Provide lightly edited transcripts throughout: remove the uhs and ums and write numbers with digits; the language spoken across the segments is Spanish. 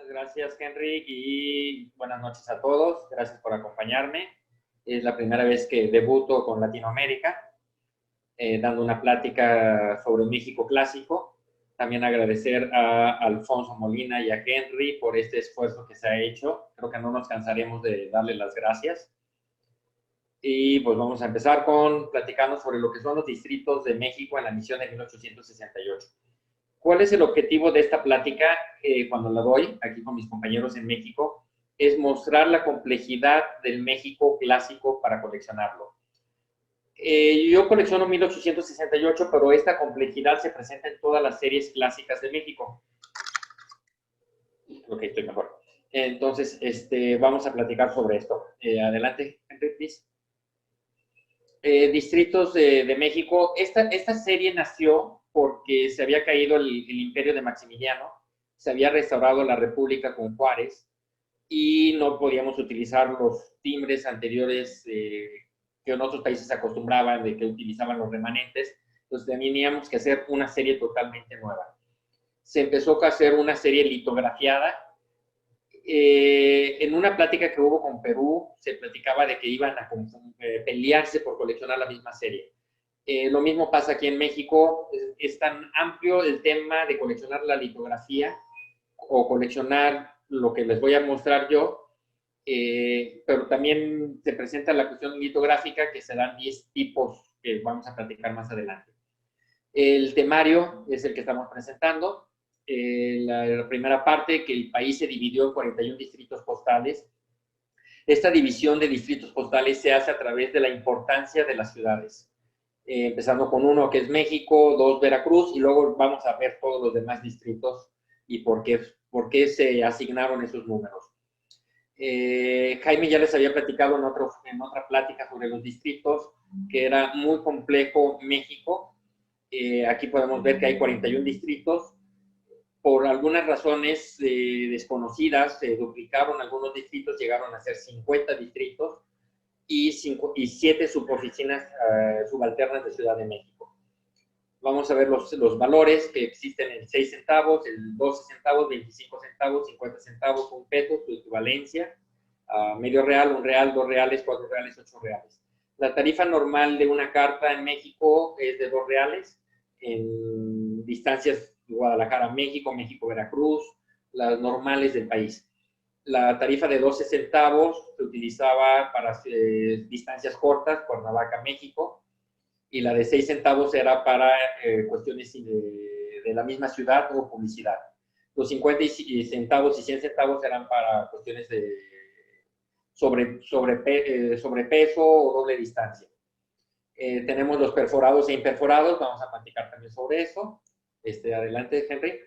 Muchas gracias, Henry, y buenas noches a todos. Gracias por acompañarme. Es la primera vez que debuto con Latinoamérica, dando una plática sobre México clásico. También agradecer a Alfonso Molina y a Henry por este esfuerzo que se ha hecho. Creo que no nos cansaremos de darle las gracias. Y pues vamos a empezar platicando sobre lo que son los distritos de México en la misión de 1868. ¿Cuál es el objetivo de esta plática cuando la doy aquí con mis compañeros en México? Es mostrar la complejidad del México clásico para coleccionarlo. Yo colecciono 1868, pero esta complejidad se presenta en todas las series clásicas de México. Ok, estoy mejor. Entonces, vamos a platicar sobre esto. Adelante, Henry, please. Distritos de México. Esta serie nació porque se había caído el imperio de Maximiliano, se había restaurado la República con Juárez y no podíamos utilizar los timbres anteriores que en otros países se acostumbraban, de que utilizaban los remanentes. Entonces teníamos que hacer una serie totalmente nueva. Se empezó a hacer una serie litografiada. En una plática que hubo con Perú, se platicaba de que iban a pelearse por coleccionar la misma serie. Lo mismo pasa aquí en México. Es tan amplio el tema de coleccionar la litografía o coleccionar lo que les voy a mostrar yo, pero también se presenta la cuestión litográfica, que se dan 10 tipos que vamos a platicar más adelante. El temario es el que estamos presentando. La primera parte, que el país se dividió en 41 distritos postales. Esta división de distritos postales se hace a través de la importancia de las ciudades. Empezando con uno que es México, 2 Veracruz, y luego vamos a ver todos los demás distritos y por qué se asignaron esos números. Jaime ya les había platicado en otra plática sobre los distritos, que era muy complejo México. Aquí podemos ver que hay 41 distritos. Por algunas razones desconocidas, se duplicaron algunos distritos, llegaron a ser 50 distritos y 7 suboficinas subalternas de Ciudad de México. Vamos a ver los valores que existen en 6 centavos, el 12 centavos, 25 centavos, 50 centavos, un peso, su equivalencia, medio real, 1 real, 2 reales, 4 reales, 8 reales. La tarifa normal de una carta en México es de 2 reales, en distancias Guadalajara, México, México-Veracruz, las normales del país. La tarifa de 12 centavos se utilizaba para distancias cortas, Cuernavaca, México, y la de 6 centavos era para cuestiones de la misma ciudad o publicidad. Los 50 centavos y 100 centavos eran para cuestiones de sobrepeso o doble distancia. Tenemos los perforados e imperforados, vamos a platicar también sobre eso. Adelante, Henry.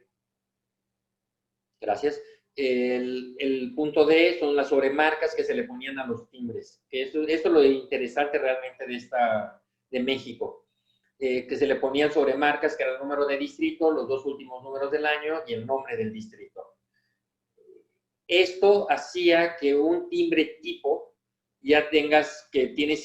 Gracias. El punto D son las sobremarcas que se le ponían a los timbres. Esto es lo interesante realmente de México, que se le ponían sobremarcas, que era el número de distrito, los 2 últimos números del año y el nombre del distrito. Esto hacía que un timbre tipo ya tienes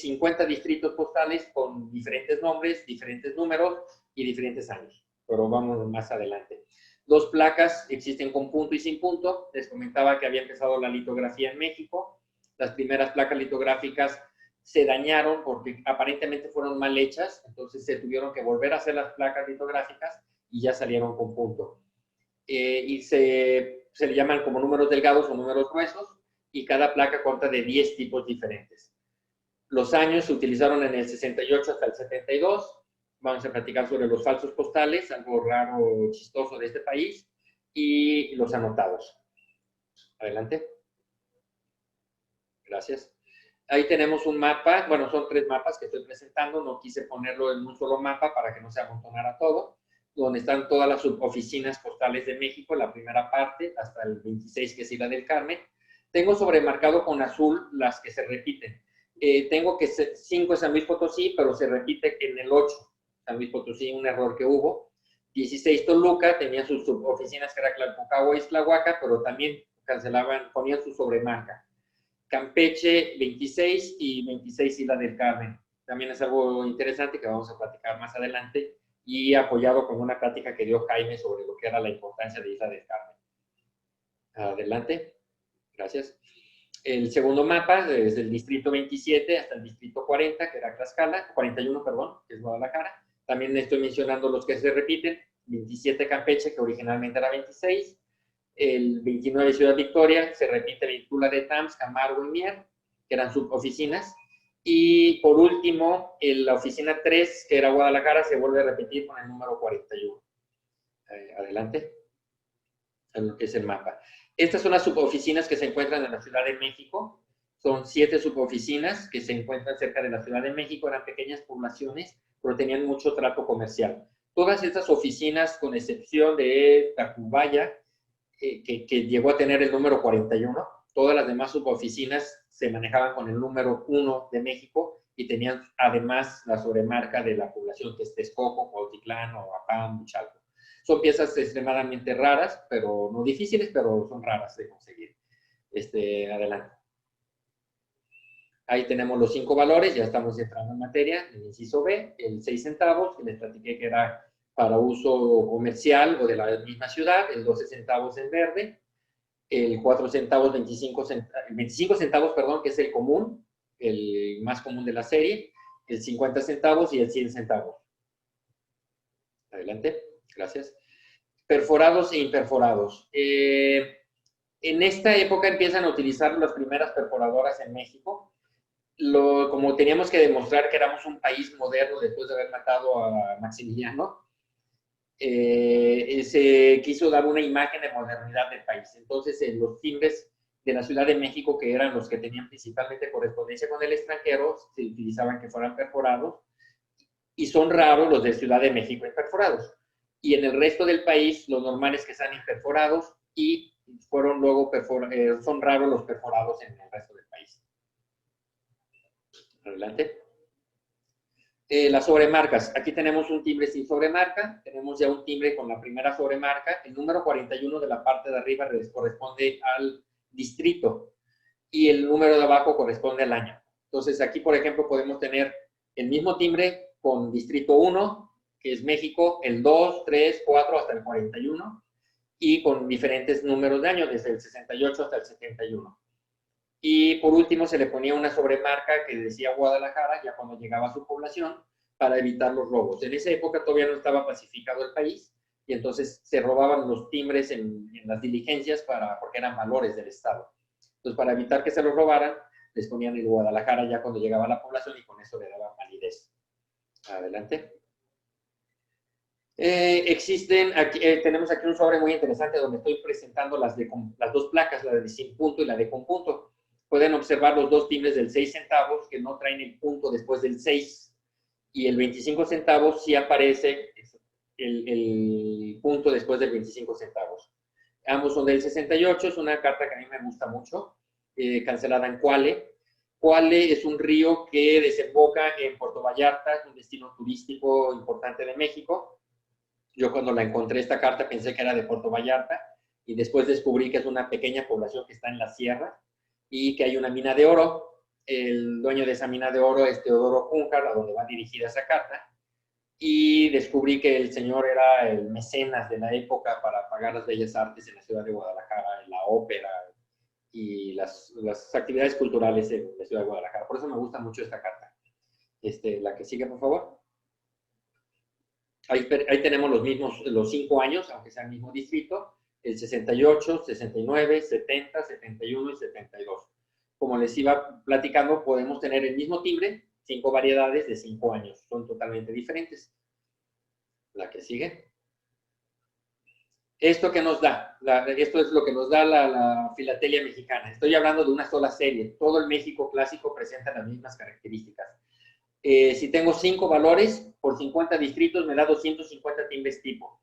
50 distritos postales con diferentes nombres, diferentes números y diferentes años. Pero vamos más adelante. 2 placas existen con punto y sin punto. Les comentaba que había empezado la litografía en México. Las primeras placas litográficas se dañaron porque aparentemente fueron mal hechas, entonces se tuvieron que volver a hacer las placas litográficas y ya salieron con punto. Y se le llaman como números delgados o números gruesos, y cada placa consta de 10 tipos diferentes. Los años se utilizaron en el 68 hasta el 72. Vamos a platicar sobre los falsos postales, algo raro, chistoso de este país, y los anotados. Adelante. Gracias. Ahí tenemos un mapa, bueno, son 3 mapas que estoy presentando, no quise ponerlo en un solo mapa para que no se amontonara todo, donde están todas las suboficinas postales de México, la primera parte, hasta el 26, que es Isla del Carmen. Tengo sobremarcado con azul las que se repiten. Tengo que 5 es San Luis Potosí, pero se repite en el 8, San Luis Potosí, un error que hubo. 16 Toluca, tenía sus suboficinas que era Tlalpujahua y Tlahuaca, pero también ponían su sobremarca. Campeche 26 y 26 Isla del Carmen. También es algo interesante que vamos a platicar más adelante, y apoyado con una plática que dio Jaime sobre lo que era la importancia de Isla del Carmen. Adelante. Gracias. El segundo mapa, desde el distrito 27 hasta el distrito 40, que era Tlaxcala, 41, perdón, que es Guadalajara. También estoy mencionando los que se repiten. 27 Campeche, que originalmente era 26. El 29 Ciudad Victoria, se repite Tula de Tams, Camargo y Mier, que eran suboficinas. Y por último, la oficina 3, que era Guadalajara, se vuelve a repetir con el número 41. Adelante. En lo que es el mapa. Estas son las suboficinas que se encuentran en la Ciudad de México. Son 7 suboficinas que se encuentran cerca de la Ciudad de México. Eran pequeñas poblaciones, pero tenían mucho trato comercial. Todas estas oficinas, con excepción de Tacubaya, que llegó a tener el número 41, todas las demás suboficinas se manejaban con el número 1 de México y tenían además la sobremarca de la población, que es Texcoco, Cuautitlán, Oaxaca, Muchalco. Son piezas extremadamente raras, pero no difíciles, pero son raras de conseguir. Adelante. Ahí tenemos los 5 valores, ya estamos entrando en materia. El inciso B, el 6 centavos, que les platiqué que era para uso comercial o de la misma ciudad, el 12 centavos en verde, el 4 centavos, 25 centavos, perdón, que es el común, el más común de la serie, el 50 centavos y el 100 centavos. Adelante, gracias. Perforados e imperforados. En esta época empiezan a utilizar las primeras perforadoras en México. Como teníamos que demostrar que éramos un país moderno después de haber matado a Maximiliano, se quiso dar una imagen de modernidad del país. Entonces, los timbres de la Ciudad de México, que eran los que tenían principalmente correspondencia con el extranjero, se utilizaban que fueran perforados, y son raros los de Ciudad de México perforados. Y en el resto del país, lo normal es que sean imperforados, y fueron luego son raros los perforados en el resto del país. Adelante. Las sobremarcas. Aquí tenemos un timbre sin sobremarca. Tenemos ya un timbre con la primera sobremarca. El número 41 de la parte de arriba corresponde al distrito y el número de abajo corresponde al año. Entonces, aquí, por ejemplo, podemos tener el mismo timbre con distrito 1, que es México, el 2, 3, 4 hasta el 41, y con diferentes números de año, desde el 68 hasta el 71. Y por último se le ponía una sobremarca que decía Guadalajara, ya cuando llegaba a su población, para evitar los robos. En esa época todavía no estaba pacificado el país, y entonces se robaban los timbres en las diligencias porque eran valores del Estado. Entonces, para evitar que se los robaran, les ponían el Guadalajara ya cuando llegaba a la población, y con eso le daban validez. Adelante. Tenemos aquí un sobre muy interesante donde estoy presentando las dos placas, la de sin punto y la de con punto. Pueden observar los dos timbres del 6 centavos que no traen el punto después del 6, y el 25 centavos sí aparece el punto después del 25 centavos. Ambos son del 68, es una carta que a mí me gusta mucho, cancelada en Cuale. Cuale es un río que desemboca en Puerto Vallarta, es un destino turístico importante de México. Yo cuando la encontré esta carta pensé que era de Puerto Vallarta, y después descubrí que es una pequeña población que está en la sierra y que hay una mina de oro. El dueño de esa mina de oro es Teodoro Júncar, a donde va dirigida esa carta, y descubrí que el señor era el mecenas de la época para pagar las bellas artes en la ciudad de Guadalajara, la ópera y las actividades culturales en la ciudad de Guadalajara. Por eso me gusta mucho esta carta. La que sigue, por favor. Ahí tenemos los 5 años, aunque sea el mismo distrito, el 68, 69, 70, 71 y 72. Como les iba platicando, podemos tener el mismo timbre, 5 variedades de 5 años. Son totalmente diferentes. La que sigue. ¿Esto qué nos da? Esto es lo que nos da la filatelia mexicana. Estoy hablando de una sola serie. Todo el México clásico presenta las mismas características. Si tengo 5 valores por 50 distritos, me da 250 timbres tipo.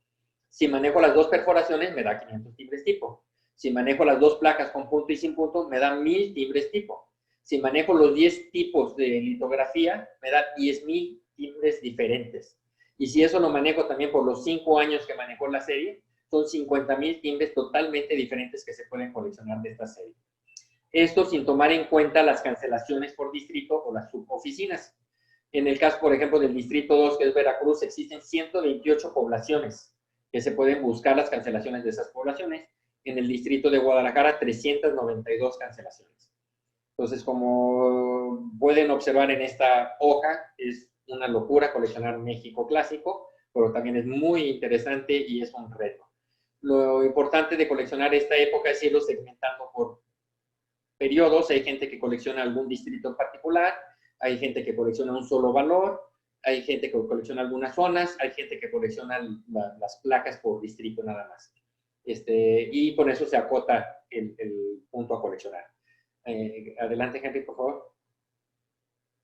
Si manejo las 2 perforaciones, me da 500 timbres tipo. Si manejo las 2 placas con punto y sin punto, me da 1000 timbres tipo. Si manejo los 10 tipos de litografía, me da 10,000 timbres diferentes. Y si eso lo manejo también por los 5 años que manejó la serie, son 50,000 timbres totalmente diferentes que se pueden coleccionar de esta serie. Esto sin tomar en cuenta las cancelaciones por distrito o las suboficinas. En el caso, por ejemplo, del distrito 2, que es Veracruz, existen 128 poblaciones que se pueden buscar las cancelaciones de esas poblaciones. En el distrito de Guadalajara, 392 cancelaciones. Entonces, como pueden observar en esta hoja, es una locura coleccionar México clásico, pero también es muy interesante y es un reto. Lo importante de coleccionar esta época es irlo segmentando por periodos. Hay gente que colecciona algún distrito en particular, hay gente que colecciona un solo valor, hay gente que colecciona algunas zonas, hay gente que colecciona las placas por distrito nada más. Y con eso se acota el punto a coleccionar. Adelante, Henry, por favor.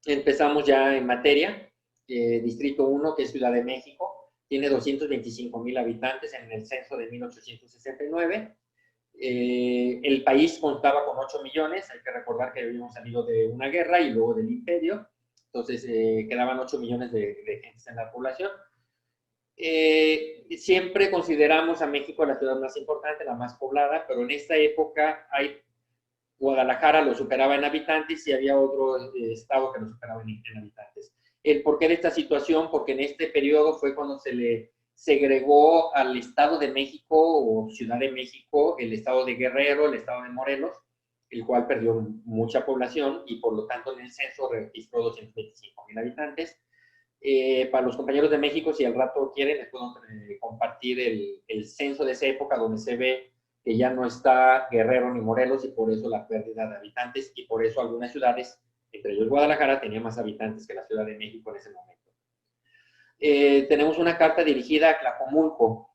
Empezamos ya en materia. Distrito 1, que es Ciudad de México, tiene 225,000 habitantes en el censo de 1869. El país contaba con 8 millones, hay que recordar que habíamos salido de una guerra y luego del imperio, entonces quedaban 8 millones de gentes en la población. Siempre consideramos a México la ciudad más importante, la más poblada, pero en esta época Guadalajara lo superaba en habitantes y había otro estado que lo superaba en habitantes. ¿El porqué de esta situación? Porque en este periodo fue cuando se le segregó al Estado de México o Ciudad de México, el Estado de Guerrero, el Estado de Morelos, el cual perdió mucha población y por lo tanto en el censo registró 225,000 habitantes. Para los compañeros de México, si al rato quieren, les puedo compartir el censo de esa época donde se ve que ya no está Guerrero ni Morelos y por eso la pérdida de habitantes y por eso algunas ciudades, entre ellos Guadalajara, tenía más habitantes que la Ciudad de México en ese momento. Tenemos una carta dirigida a Tlajomulco.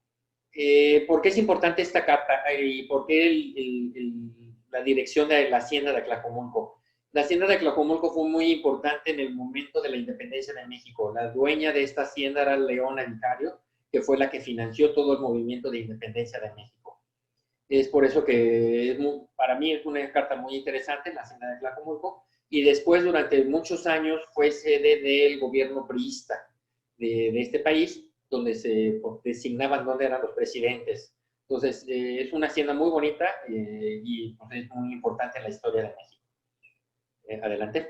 ¿Por qué es importante esta carta y por qué la dirección de la hacienda de Tlajomulco? La hacienda de Tlajomulco fue muy importante en el momento de la independencia de México. La dueña de esta hacienda era Leona Vicario, que fue la que financió todo el movimiento de independencia de México. Es por eso que para mí es una carta muy interesante, la hacienda de Tlajomulco, y después durante muchos años fue sede del gobierno priista de este país, donde se designaban dónde eran los presidentes. Entonces, es una hacienda muy bonita y pues, es muy importante en la historia de México. Adelante.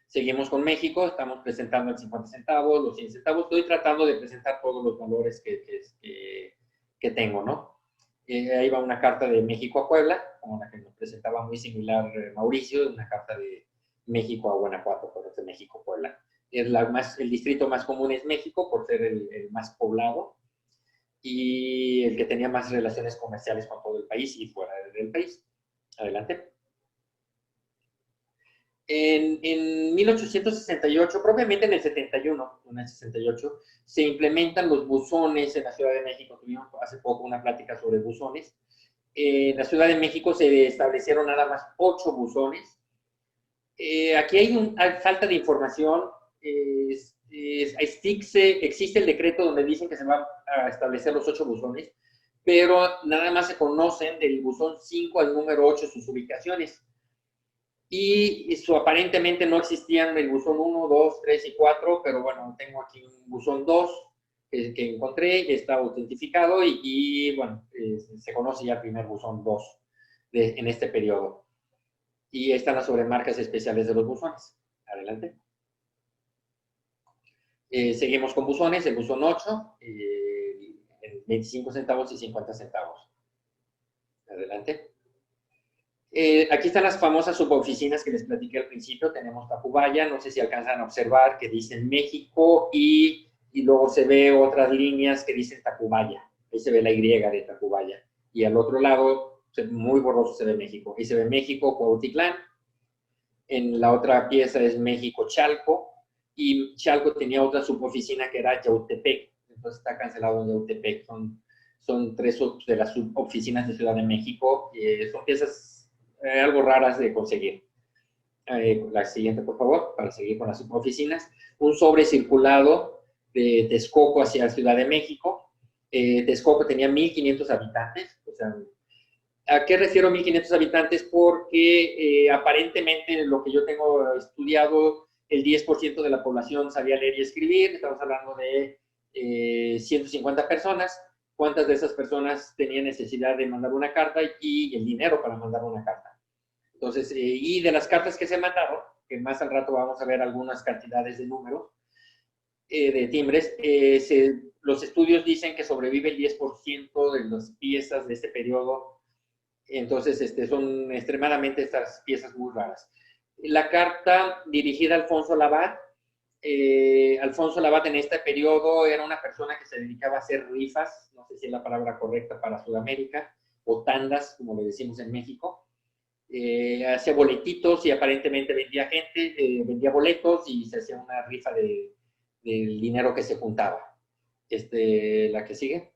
Seguimos con México, estamos presentando el 50 centavos, los 100 centavos. Estoy tratando de presentar todos los valores que tengo, ¿no? Ahí va una carta de México a Puebla, como la que nos presentaba muy similar Mauricio, una carta de México a Guanajuato, pero es de México a Puebla. El distrito más común es México, por ser el más poblado, y el que tenía más relaciones comerciales con todo el país y fuera del país. Adelante. En 1868, propiamente en el 71, en el 68, se implementan los buzones en la Ciudad de México. Tuvimos hace poco una plática sobre buzones. En la Ciudad de México se establecieron nada más 8 buzones. Aquí hay falta de información. Existe el decreto donde dicen que se van a establecer los 8 buzones, pero nada más se conocen del buzón 5 al número 8 sus ubicaciones. Y aparentemente no existían el buzón 1, 2, 3 y 4, pero bueno, tengo aquí un buzón 2 que encontré, y está autentificado y bueno, se conoce ya el primer buzón 2 en este periodo. Y están las sobremarcas especiales de los buzones. Adelante. Seguimos con buzones, el buzón 8, 25 centavos y 50 centavos. Adelante. Aquí están las famosas suboficinas que les platiqué al principio. Tenemos Tacubaya, no sé si alcanzan a observar que dicen México y luego se ve otras líneas que dicen Tacubaya. Ahí se ve la Y de Tacubaya. Y al otro lado, muy borroso, se ve México. Ahí se ve México, Cuautitlán. En la otra pieza es México, Chalco. Y Chalco tenía otra suboficina que era Yautepec. Entonces está cancelado en Yautepec. Son 3 de las suboficinas de Ciudad de México. Son piezas algo raras de conseguir. La siguiente, por favor, para seguir con las suboficinas. Un sobre circulado de Texcoco hacia Ciudad de México. Texcoco tenía 1,500 habitantes. O sea, ¿a qué refiero 1,500 habitantes? Porque aparentemente lo que yo tengo estudiado, el 10% de la población sabía leer y escribir. Estamos hablando de 150 personas. ¿Cuántas de esas personas tenían necesidad de mandar una carta y el dinero para mandar una carta? Entonces, y de las cartas que se mandaron, que más al rato vamos a ver algunas cantidades de números, de timbres, los estudios dicen que sobrevive el 10% de las piezas de este periodo. Entonces, son extremadamente estas piezas muy raras. La carta dirigida a Alfonso Labat. Alfonso Labat en este periodo era una persona que se dedicaba a hacer rifas, no sé si es la palabra correcta para Sudamérica, o tandas, como le decimos en México. Hacía boletitos y aparentemente vendía gente, vendía boletos y se hacía una rifa del dinero que se juntaba. La que sigue.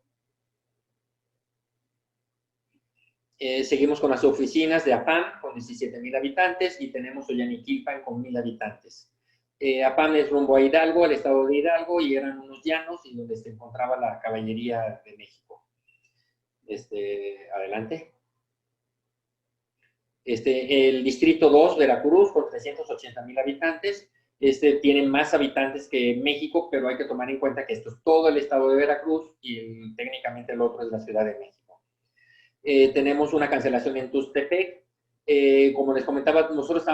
Seguimos con las oficinas de APAM con 17,000 habitantes y tenemos Ollaniquilpan con 1,000 habitantes. APAM es rumbo a Hidalgo, al estado de Hidalgo, y eran unos llanos y donde se encontraba la caballería de México. Adelante. El distrito 2, Veracruz, con 380,000 habitantes. Tiene más habitantes que México, pero hay que tomar en cuenta que esto es todo el estado de Veracruz y técnicamente el otro es la Ciudad de México. Tenemos una cancelación en Tuxtepec. Como les comentaba, nosotros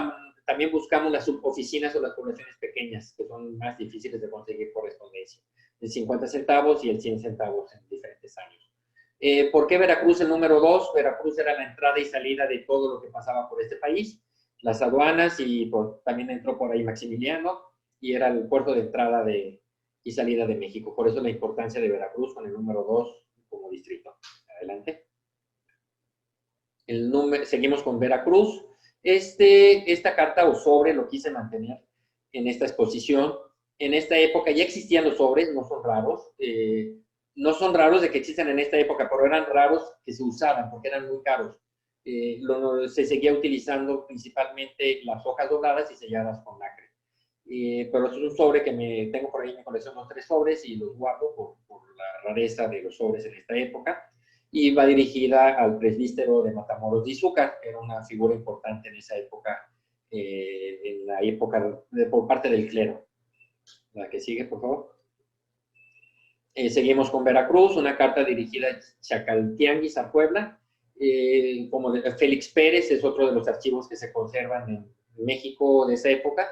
también buscamos las suboficinas o las poblaciones pequeñas, que son más difíciles de conseguir correspondencia. El 50 centavos y el 100 centavos en diferentes años. ¿Por qué Veracruz el número 2? Veracruz era la entrada y salida de todo lo que pasaba por este país, las aduanas, y también entró por ahí Maximiliano, y era el puerto de entrada y salida de México. Por eso la importancia de Veracruz con el número 2 como distrito. Adelante. Seguimos con Veracruz. Esta carta o sobre lo quise mantener en esta exposición. En esta época ya existían los sobres, no son raros. No son raros de que existan en esta época, pero eran raros que se usaran porque eran muy caros. Se seguía utilizando principalmente las hojas dobladas y selladas con lacre. Pero es un sobre que tengo por ahí en mi colección, los 3 sobres, y los guardo por la rareza de los sobres en esta época. Y va dirigida al presbítero de Matamoros de Izúcar, que era una figura importante en esa época, en la época por parte del clero. La que sigue, por favor. Seguimos con Veracruz, una carta dirigida a Chacaltianguis, a Puebla. Como Félix Pérez es otro de los archivos que se conservan en México de esa época,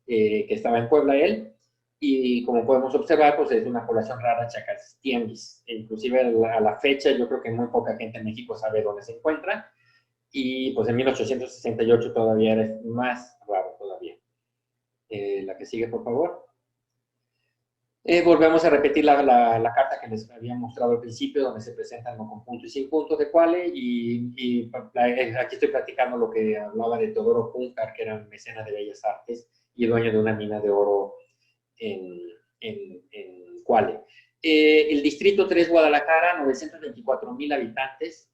que estaba en Puebla él. Y como podemos observar, pues es una población rara, Chacaltianguis. Inclusive a la fecha, yo creo que muy poca gente en México sabe dónde se encuentra. Y pues en 1868 todavía era más raro todavía. La que sigue, por favor. Volvemos a repetir la carta que les había mostrado al principio, donde se presentan con punto y sin punto de Quale, y aquí estoy platicando lo que hablaba de Teodoro Cúncar, que era mecena de Bellas Artes y dueño de una mina de oro en Quale. El distrito 3, Guadalajara, 924,000 habitantes,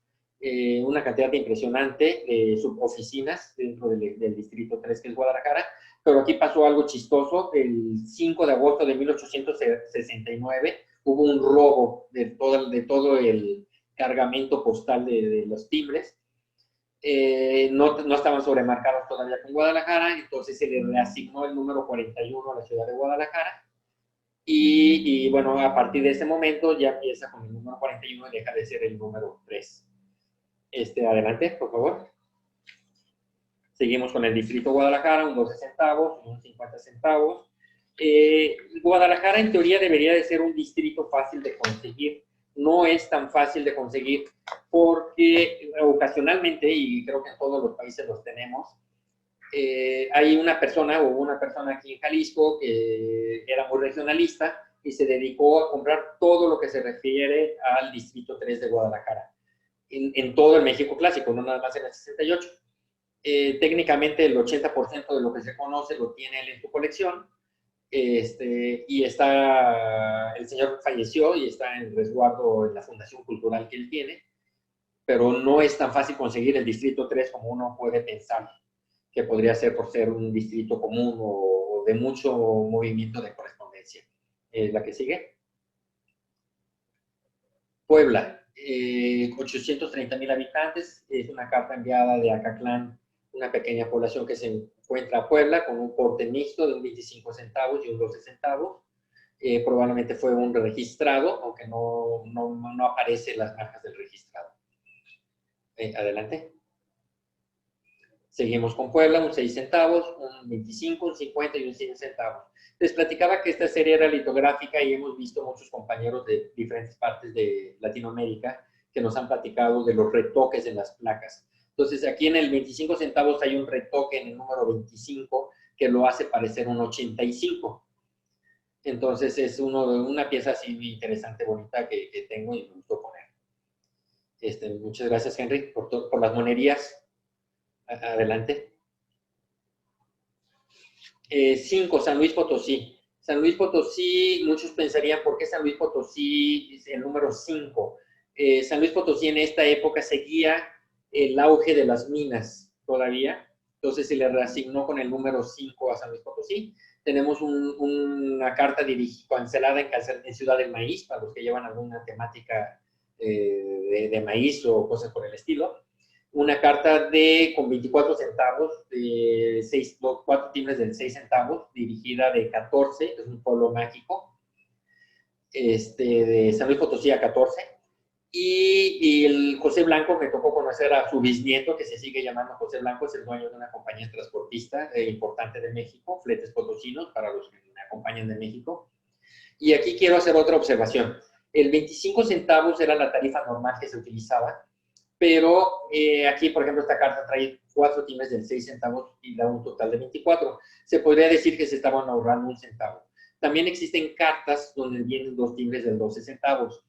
una cantidad impresionante de suboficinas dentro del distrito 3, que es Guadalajara. Pero aquí pasó algo chistoso. El 5 de agosto de 1869 hubo un robo de todo el cargamento postal de los timbres. No estaban sobremarcados todavía con Guadalajara, entonces se le reasignó el número 41 a la ciudad de Guadalajara. Y bueno, a partir de ese momento ya empieza con el número 41 y deja de ser el número 3. Adelante, por favor. Seguimos con el distrito Guadalajara, un 12 centavos, un 50 centavos. Guadalajara en teoría debería de ser un distrito fácil de conseguir. No es tan fácil de conseguir porque ocasionalmente, y creo que en todos los países los tenemos, hay una persona aquí en Jalisco que era muy regionalista y se dedicó a comprar todo lo que se refiere al distrito 3 de Guadalajara, en todo el México clásico, no nada más en el 68. Técnicamente el 80% de lo que se conoce lo tiene él en su colección, y el señor falleció y está en resguardo en la Fundación Cultural que él tiene, pero no es tan fácil conseguir el distrito 3 como uno puede pensar que podría ser por ser un distrito común o de mucho movimiento de correspondencia. La que sigue. Puebla, 830,000 habitantes, es una carta enviada de Acatlán, una pequeña población que se encuentra a Puebla, con un porte mixto de un 25 centavos y un 12 centavos. Probablemente fue un registrado, aunque no aparecen las marcas del registrado. Adelante. Seguimos con Puebla, un 6 centavos, un 25, un 50 y un 100 centavos. Les platicaba que esta serie era litográfica y hemos visto muchos compañeros de diferentes partes de Latinoamérica que nos han platicado de los retoques en las placas. Entonces, aquí en el 25 centavos hay un retoque en el número 25 que lo hace parecer un 85. Entonces, es una pieza así muy interesante, bonita que tengo y me gustó poner. Muchas gracias, Henry, por las monerías. Adelante. 5, San Luis Potosí. San Luis Potosí, muchos pensarían, ¿por qué San Luis Potosí es el número 5? San Luis Potosí en esta época seguía el auge de las minas todavía, entonces se le reasignó con el número 5 a San Luis Potosí. Tenemos una carta cancelada en Ciudad del Maíz, para los que llevan alguna temática de maíz o cosas por el estilo. Una carta con 24 centavos, de 4 timbres del 6 centavos, dirigida de 14, es un pueblo mágico, de San Luis Potosí a 14. Y el José Blanco, me tocó conocer a su bisnieto, que se sigue llamando José Blanco, es el dueño de una compañía transportista importante de México, Fletes Potosinos, para los que me acompañan de México. Y aquí quiero hacer otra observación. El 25 centavos era la tarifa normal que se utilizaba, pero aquí, por ejemplo, esta carta trae 4 timbres del 6 centavos y da un total de 24. Se podría decir que se estaban ahorrando un centavo. También existen cartas donde vienen 2 timbres del 12 centavos.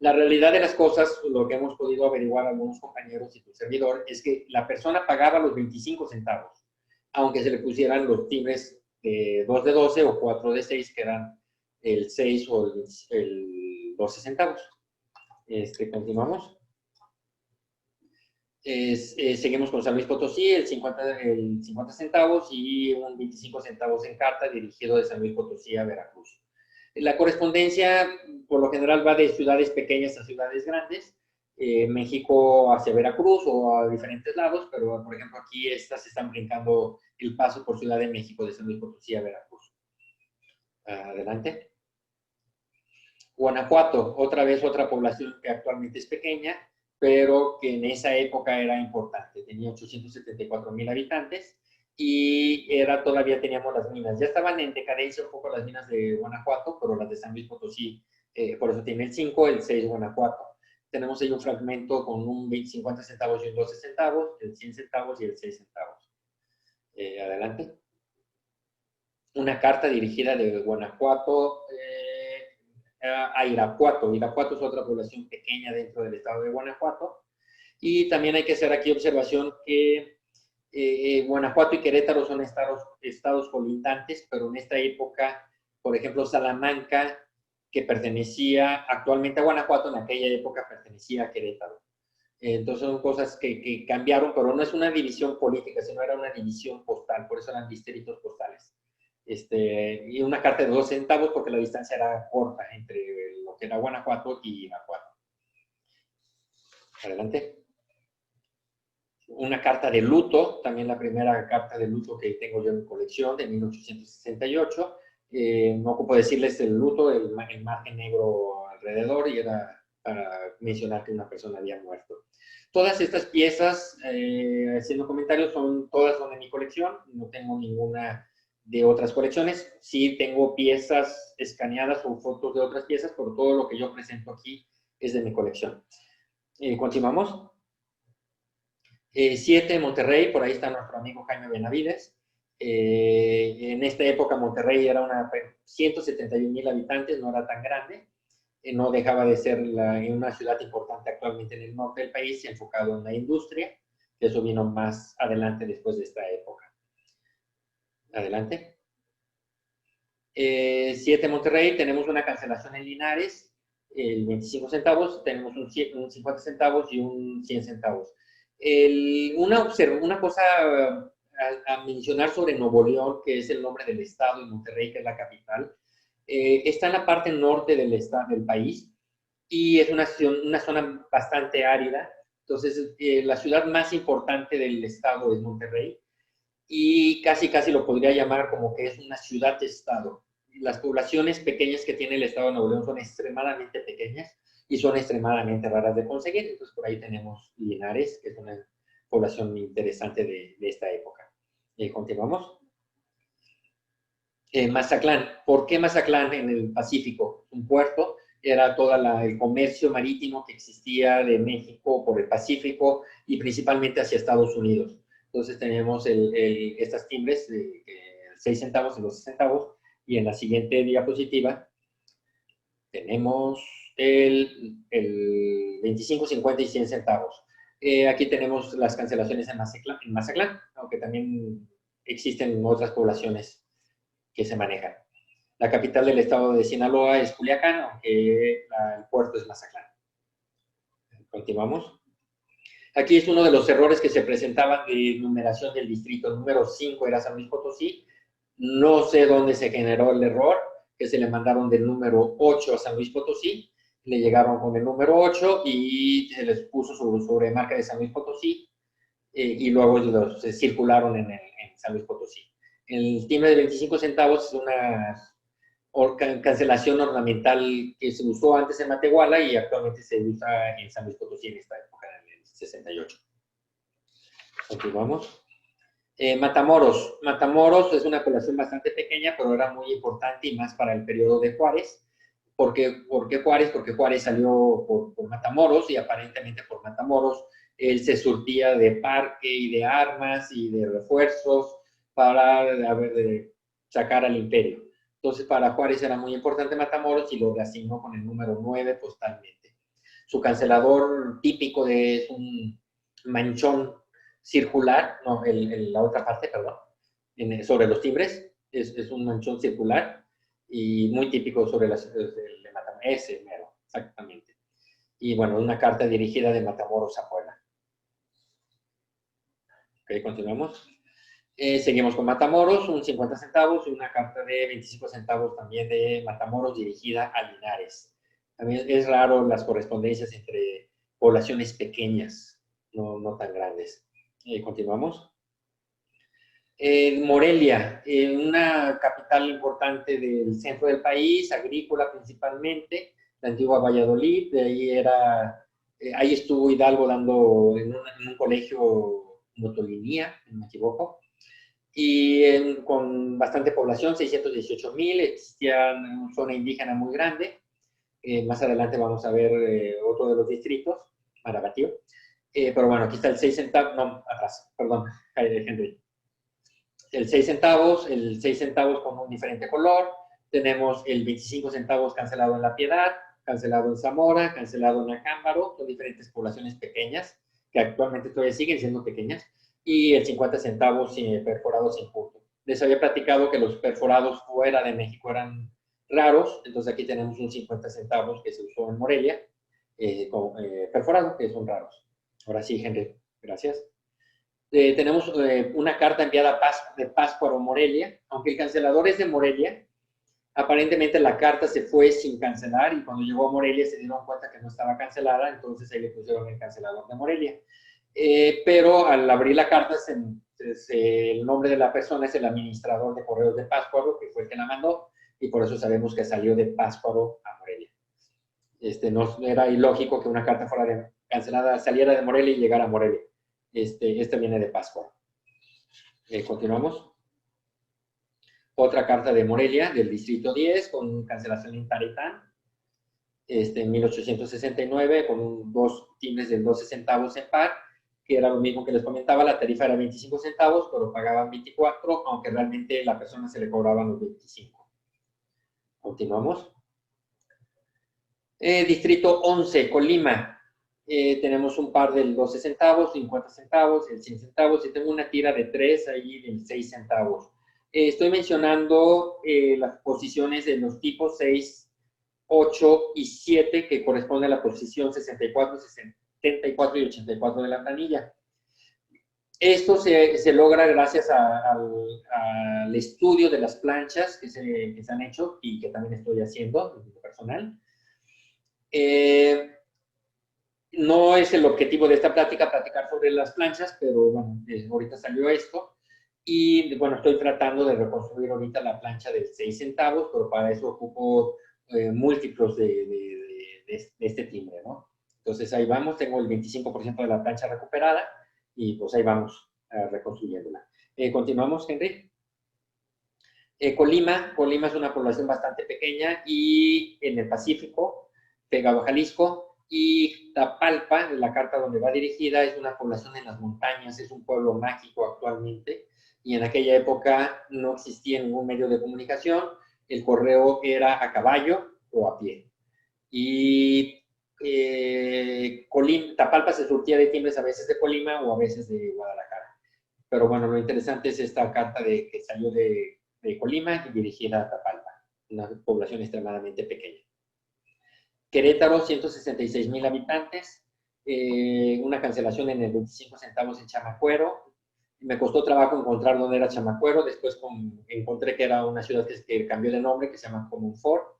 La realidad de las cosas, lo que hemos podido averiguar algunos compañeros y tu servidor, es que la persona pagaba los 25 centavos, aunque se le pusieran los timbres de 2 de 12 o 4 de 6, que eran el 6 o el 12 centavos. Continuamos. Seguimos con San Luis Potosí, el 50 centavos y un 25 centavos en carta dirigido de San Luis Potosí a Veracruz. La correspondencia, por lo general, va de ciudades pequeñas a ciudades grandes, México hacia Veracruz o a diferentes lados, pero, por ejemplo, aquí estas están brincando el paso por Ciudad de México, de San Luis Potosí a Veracruz. Adelante. Guanajuato, otra vez otra población que actualmente es pequeña, pero que en esa época era importante. Tenía 874,000 habitantes y todavía teníamos las minas. Ya estaban en decadencia un poco las minas de Guanajuato, pero las de San Luis Potosí, por eso tiene el 5, el 6 Guanajuato. Tenemos ahí un fragmento con un 50 centavos y un 12 centavos, el 100 centavos y el 6 centavos. Adelante. Una carta dirigida de Guanajuato a Irapuato. Irapuato es otra población pequeña dentro del estado de Guanajuato. Y también hay que hacer aquí observación que Guanajuato y Querétaro son estados colindantes, pero en esta época, por ejemplo, Salamanca, que pertenecía actualmente a Guanajuato, en aquella época pertenecía a Querétaro. Entonces son cosas que cambiaron, pero no es una división política, sino era una división postal, por eso eran distritos postales. Y una carta de 2 centavos porque la distancia era corta entre lo que era Guanajuato y Irapuato. Adelante. Una carta de luto, también la primera carta de luto que tengo yo en mi colección, de 1868. No ocupo decirles el luto, el margen negro alrededor, y era para mencionar que una persona había muerto. Todas estas piezas, haciendo comentarios, todas son de mi colección, no tengo ninguna de otras colecciones. Sí tengo piezas escaneadas o fotos de otras piezas, pero todo lo que yo presento aquí es de mi colección. Continuamos. 7, Monterrey, por ahí está nuestro amigo Jaime Benavides. En esta época Monterrey era 171,000 habitantes, no era tan grande, no dejaba de ser una ciudad importante actualmente en el norte del país, enfocado en la industria, que eso vino más adelante después de esta época. Adelante. 7, Monterrey, tenemos una cancelación en Linares, el 25 centavos, tenemos un 50 centavos y un 100 centavos. Una cosa a mencionar sobre Nuevo León, que es el nombre del estado, y Monterrey, que es la capital, está en la parte norte del país y es una zona bastante árida. Entonces, la ciudad más importante del estado es Monterrey y casi lo podría llamar como que es una ciudad-estado. Las poblaciones pequeñas que tiene el estado de Nuevo León son extremadamente pequeñas y son extremadamente raras de conseguir. Entonces, por ahí tenemos Linares, que es una población interesante de esta época. Continuamos. Mazatlán. ¿Por qué Mazatlán en el Pacífico? Un puerto, era todo el comercio marítimo que existía de México por el Pacífico y principalmente hacia Estados Unidos. Entonces tenemos estas timbres de 6 centavos y 12 centavos, y en la siguiente diapositiva tenemos el 25, 50 y 100 centavos. Aquí tenemos las cancelaciones en Mazatlán, aunque también existen otras poblaciones que se manejan. La capital del estado de Sinaloa es Culiacán, aunque el puerto es Mazatlán. Continuamos. Aquí es uno de los errores que se presentaban de numeración del distrito. El número 5 era San Luis Potosí. No sé dónde se generó el error, que se le mandaron del número 8 a San Luis Potosí. Le llegaron con el número 8 y se les puso sobre marca de San Luis Potosí, y luego los circularon en San Luis Potosí. El timbre de 25 centavos es una cancelación ornamental que se usó antes en Matehuala y actualmente se usa en San Luis Potosí en esta época, en el 68. Continuamos. Matamoros. Matamoros es una población bastante pequeña, pero era muy importante y más para el periodo de Juárez. ¿Por qué Juárez? Porque Juárez salió por Matamoros y aparentemente por Matamoros él se surtía de parque y de armas y de refuerzos para sacar al imperio. Entonces, para Juárez era muy importante Matamoros y lo reasignó con el número 9 postalmente. Su cancelador típico es un manchón circular, no, la otra parte, perdón, sobre los timbres, es un manchón circular y muy típico sobre el de Matamoros, ese mero, exactamente. Y bueno, una carta dirigida de Matamoros a Puebla. Ok, continuamos. Seguimos con Matamoros, un 50 centavos y una carta de 25 centavos también de Matamoros dirigida a Linares. También es raro las correspondencias entre poblaciones pequeñas, no tan grandes. Continuamos. Morelia, una capital importante del centro del país, agrícola principalmente, la antigua Valladolid, de ahí ahí estuvo Hidalgo dando en un colegio Motolinía, no me equivoco, y con bastante población, 618,000, existía una zona indígena muy grande. Más adelante vamos a ver otro de los distritos, Marabatío. Pero bueno, aquí está el 6 centavos, no, atrás, perdón, Henry. El 6 centavos con un diferente color. Tenemos el 25 centavos cancelado en La Piedad, cancelado en Zamora, cancelado en Acámbaro, son diferentes poblaciones pequeñas, que actualmente todavía siguen siendo pequeñas, y el 50 centavos perforados sin punto. Les había platicado que los perforados fuera de México eran raros, entonces aquí tenemos un 50 centavos que se usó en Morelia, perforado, que son raros. Ahora sí, Henry, gracias. Tenemos una carta enviada de Pátzcuaro, Morelia, aunque el cancelador es de Morelia, aparentemente la carta se fue sin cancelar y cuando llegó a Morelia se dieron cuenta que no estaba cancelada, entonces ahí le pusieron el cancelador de Morelia. Pero al abrir la carta, el nombre de la persona es el administrador de correos de Pátzcuaro, que fue el que la mandó, y por eso sabemos que salió de Pátzcuaro a Morelia. No era ilógico que una carta fuera cancelada, saliera de Morelia y llegara a Morelia. Este viene de Pátzcuaro. Continuamos. Otra carta de Morelia, del distrito 10, con cancelación en Taretán, en 1869, con dos timbres de 12 centavos en par, que era lo mismo que les comentaba, la tarifa era 25 centavos, pero pagaban 24, aunque realmente a la persona se le cobraban los 25. Continuamos. Distrito 11, Colima. Tenemos un par del 12 centavos, 50 centavos, el 100 centavos, y tengo una tira de 3 ahí del 6 centavos. Estoy mencionando las posiciones de los tipos 6, 8 y 7, que corresponde a la posición 64, 74 y 84 de la planilla. Esto se logra gracias al estudio de las planchas que se han hecho y que también estoy haciendo en lo personal. No es el objetivo de esta plática platicar sobre las planchas, pero bueno, ahorita salió esto. Y bueno, estoy tratando de reconstruir ahorita la plancha de 6 centavos, pero para eso ocupo múltiplos de este timbre, ¿no? Entonces ahí vamos, tengo el 25% de la plancha recuperada y pues ahí vamos reconstruyéndola. Continuamos, Henry. Colima es una población bastante pequeña y en el Pacífico, pegado a Jalisco, y Tapalpa, la carta donde va dirigida, es una población en las montañas, es un pueblo mágico actualmente, y en aquella época no existía ningún medio de comunicación, el correo era a caballo o a pie. Y Tapalpa se surtía de timbres a veces de Colima o a veces de Guadalajara. Pero bueno, lo interesante es esta carta que salió de Colima y dirigida a Tapalpa, una población extremadamente pequeña. Querétaro, 166,000 habitantes, una cancelación en el 25 centavos en Chamacuero. Me costó trabajo encontrar dónde era Chamacuero, después encontré que era una ciudad que cambió de nombre, que se llama Comunfort.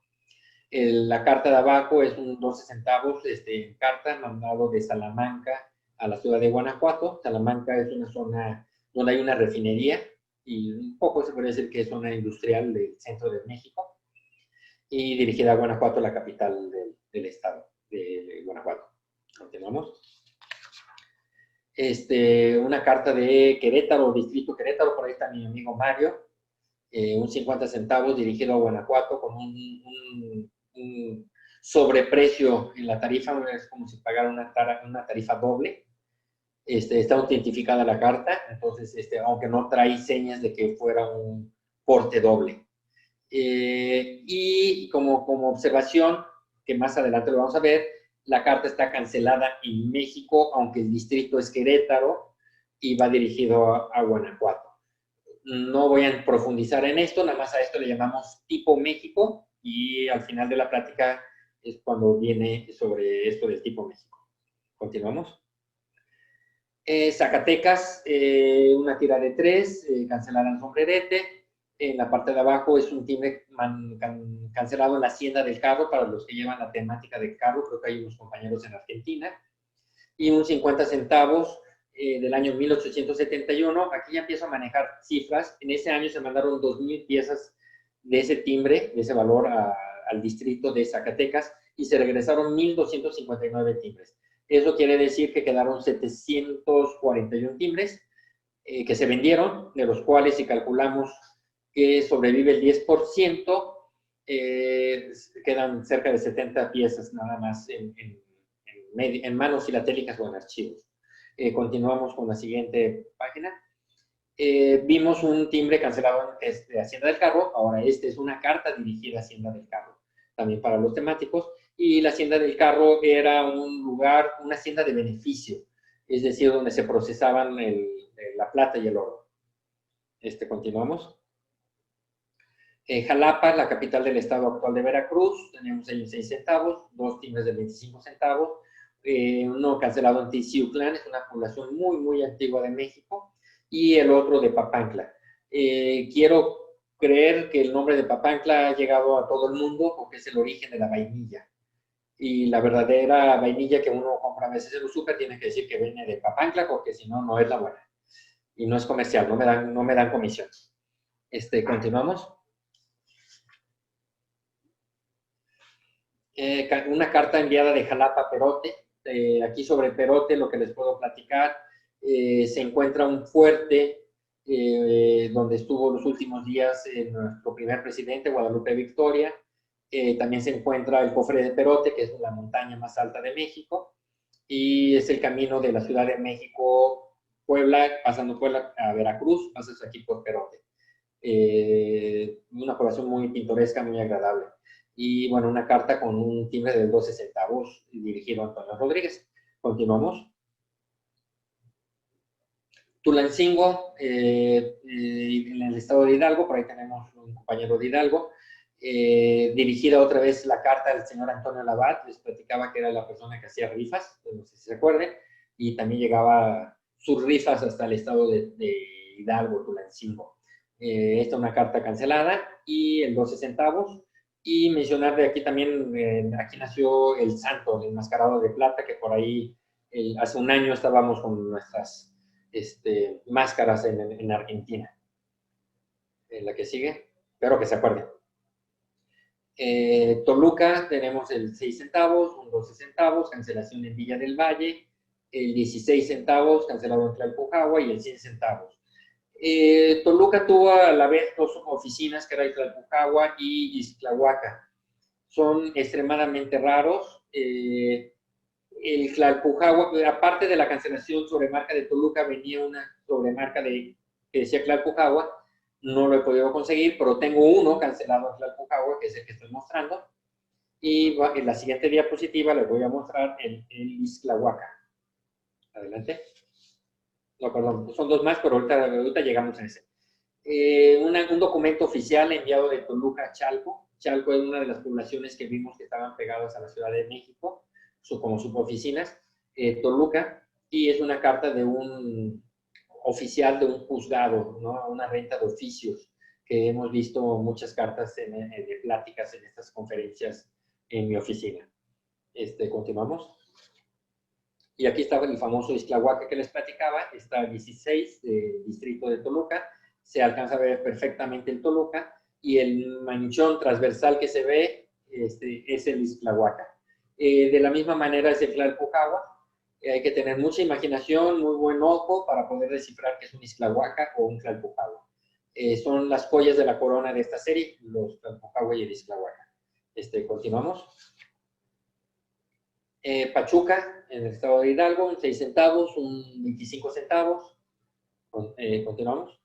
La carta de abajo es un 12 centavos en carta, mandado de Salamanca a la ciudad de Guanajuato. Salamanca es una zona donde hay una refinería y un poco se puede decir que es zona industrial del centro de México, y dirigida a Guanajuato, la capital del estado de Guanajuato. Continuamos. Una carta de Querétaro, distrito Querétaro, por ahí está mi amigo Mario, un 50 centavos dirigido a Guanajuato con un sobreprecio en la tarifa, es como si pagara una tarifa doble. Está autentificada la carta, entonces, aunque no trae señas de que fuera un porte doble. Y como observación, que más adelante lo vamos a ver, la carta está cancelada en México, aunque el distrito es Querétaro y va dirigido a Guanajuato. No voy a profundizar en esto, nada más a esto le llamamos tipo México, y al final de la plática es cuando viene sobre esto del tipo México. Continuamos. Zacatecas, una tira de 3, cancelada en sombrerete. En la parte de abajo es un timbre cancelado en la Hacienda del Carro, para los que llevan la temática del carro, creo que hay unos compañeros en Argentina. Y un 50 centavos del año 1871. Aquí ya empiezo a manejar cifras. En ese año se mandaron 2,000 piezas de ese timbre, de ese valor, al distrito de Zacatecas, y se regresaron 1,259 timbres. Eso quiere decir que quedaron 741 timbres que se vendieron, de los cuales, si calculamos que sobrevive el 10%, quedan cerca de 70 piezas nada más en manos filatélicas o en archivos. Continuamos con la siguiente página. Vimos un timbre cancelado de Hacienda del Carro. Ahora es una carta dirigida a Hacienda del Carro, también para los temáticos. Y la Hacienda del Carro era un lugar, una hacienda de beneficio, es decir, donde se procesaban la plata y el oro. Continuamos. Jalapa, la capital del estado actual de Veracruz, tenemos ahí 6 centavos, 2 timbres de 25 centavos, uno cancelado en Teciutlán, es una población muy, muy antigua de México, y el otro de Papantla. Quiero creer que el nombre de Papantla ha llegado a todo el mundo porque es el origen de la vainilla. Y la verdadera vainilla que uno compra a veces en el súper tiene que decir que viene de Papantla, porque si no, no es la buena. Y no es comercial, no me dan comisión. Continuamos. Una carta enviada de Jalapa a Perote. Aquí sobre Perote, lo que les puedo platicar, se encuentra un fuerte donde estuvo los últimos días nuestro primer presidente, Guadalupe Victoria. También se encuentra el cofre de Perote, que es la montaña más alta de México, y es el camino de la Ciudad de México, Puebla, pasando Puebla a Veracruz, pasas aquí por Perote. Una población muy pintoresca, muy agradable. Y bueno, una carta con un timbre de 12 centavos dirigido a Antonio Rodríguez. Continuamos. Tulancingo, en el estado de Hidalgo, por ahí tenemos un compañero de Hidalgo, dirigida otra vez la carta del señor Antonio Labat. Les platicaba que era la persona que hacía rifas, no sé si se acuerden, y también llegaba sus rifas hasta el estado de Hidalgo, Tulancingo. Esta es una carta cancelada y el 12 centavos. Y mencionar de aquí también, aquí nació el santo, el enmascarado de plata, que por ahí hace un año estábamos con nuestras máscaras en Argentina. La que sigue, espero que se acuerden. Toluca, tenemos el 6 centavos, un 12 centavos, cancelación en Villa del Valle. el 16 centavos cancelado en Tlalpujahua y el 100 centavos. Toluca tuvo a la vez dos oficinas, que era Tlalpujahua y Ixtlahuaca. Son extremadamente raros. El Tlalpujahua, aparte de la cancelación sobre marca de Toluca, venía una sobremarca que decía Tlalpujahua. No lo he podido conseguir, pero tengo uno cancelado en Tlalpujahua, que es el que estoy mostrando. Y en la siguiente diapositiva les voy a mostrar el Ixtlahuaca. Adelante. No, perdón, son dos más, pero ahorita llegamos a ese. Un documento oficial enviado de Toluca a Chalco. Chalco es una de las poblaciones que vimos que estaban pegadas a la Ciudad de México, como suboficinas. Toluca, y es una carta de un oficial de un juzgado, ¿no? Una renta de oficios, que hemos visto muchas cartas de pláticas en estas conferencias en mi oficina. Continuamos. Y aquí estaba el famoso Ixtlahuaca que les platicaba, está el 16 del distrito de Toluca, se alcanza a ver perfectamente el Toluca, y el manchón transversal que se ve es el Ixtlahuaca. De la misma manera es el Tlalpujahua. Hay que tener mucha imaginación, muy buen ojo para poder descifrar que es un Ixtlahuaca o un Tlalpujahua. Son las joyas de la corona de esta serie, los Tlalpujahua y el Ixtlahuaca. Continuamos. Pachuca, en el estado de Hidalgo, 6 centavos, un 25 centavos. Continuamos.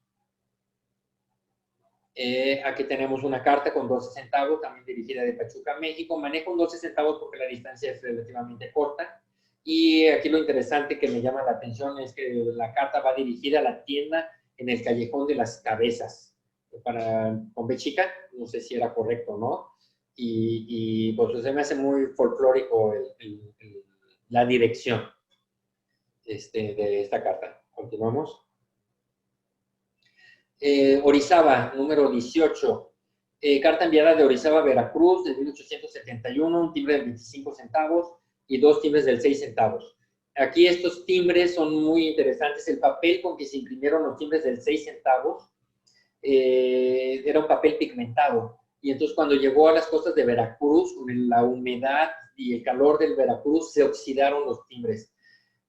Aquí tenemos una carta con 12 centavos, también dirigida de Pachuca a México. Manejo un 12 centavos porque la distancia es relativamente corta. Y aquí lo interesante que me llama la atención es que la carta va dirigida a la tienda en el Callejón de las Cabezas. Con B chica, no sé si era correcto o no. Y pues se me hace muy folclórico la dirección de esta carta. Continuamos. Orizaba, número 18. Carta enviada de Orizaba a Veracruz de 1871, un timbre de 25 centavos y dos timbres del 6 centavos. Aquí estos timbres son muy interesantes. El papel con que se imprimieron los timbres del 6 centavos era un papel pigmentado. Y entonces cuando llegó a las costas de Veracruz, con la humedad y el calor del Veracruz, se oxidaron los timbres.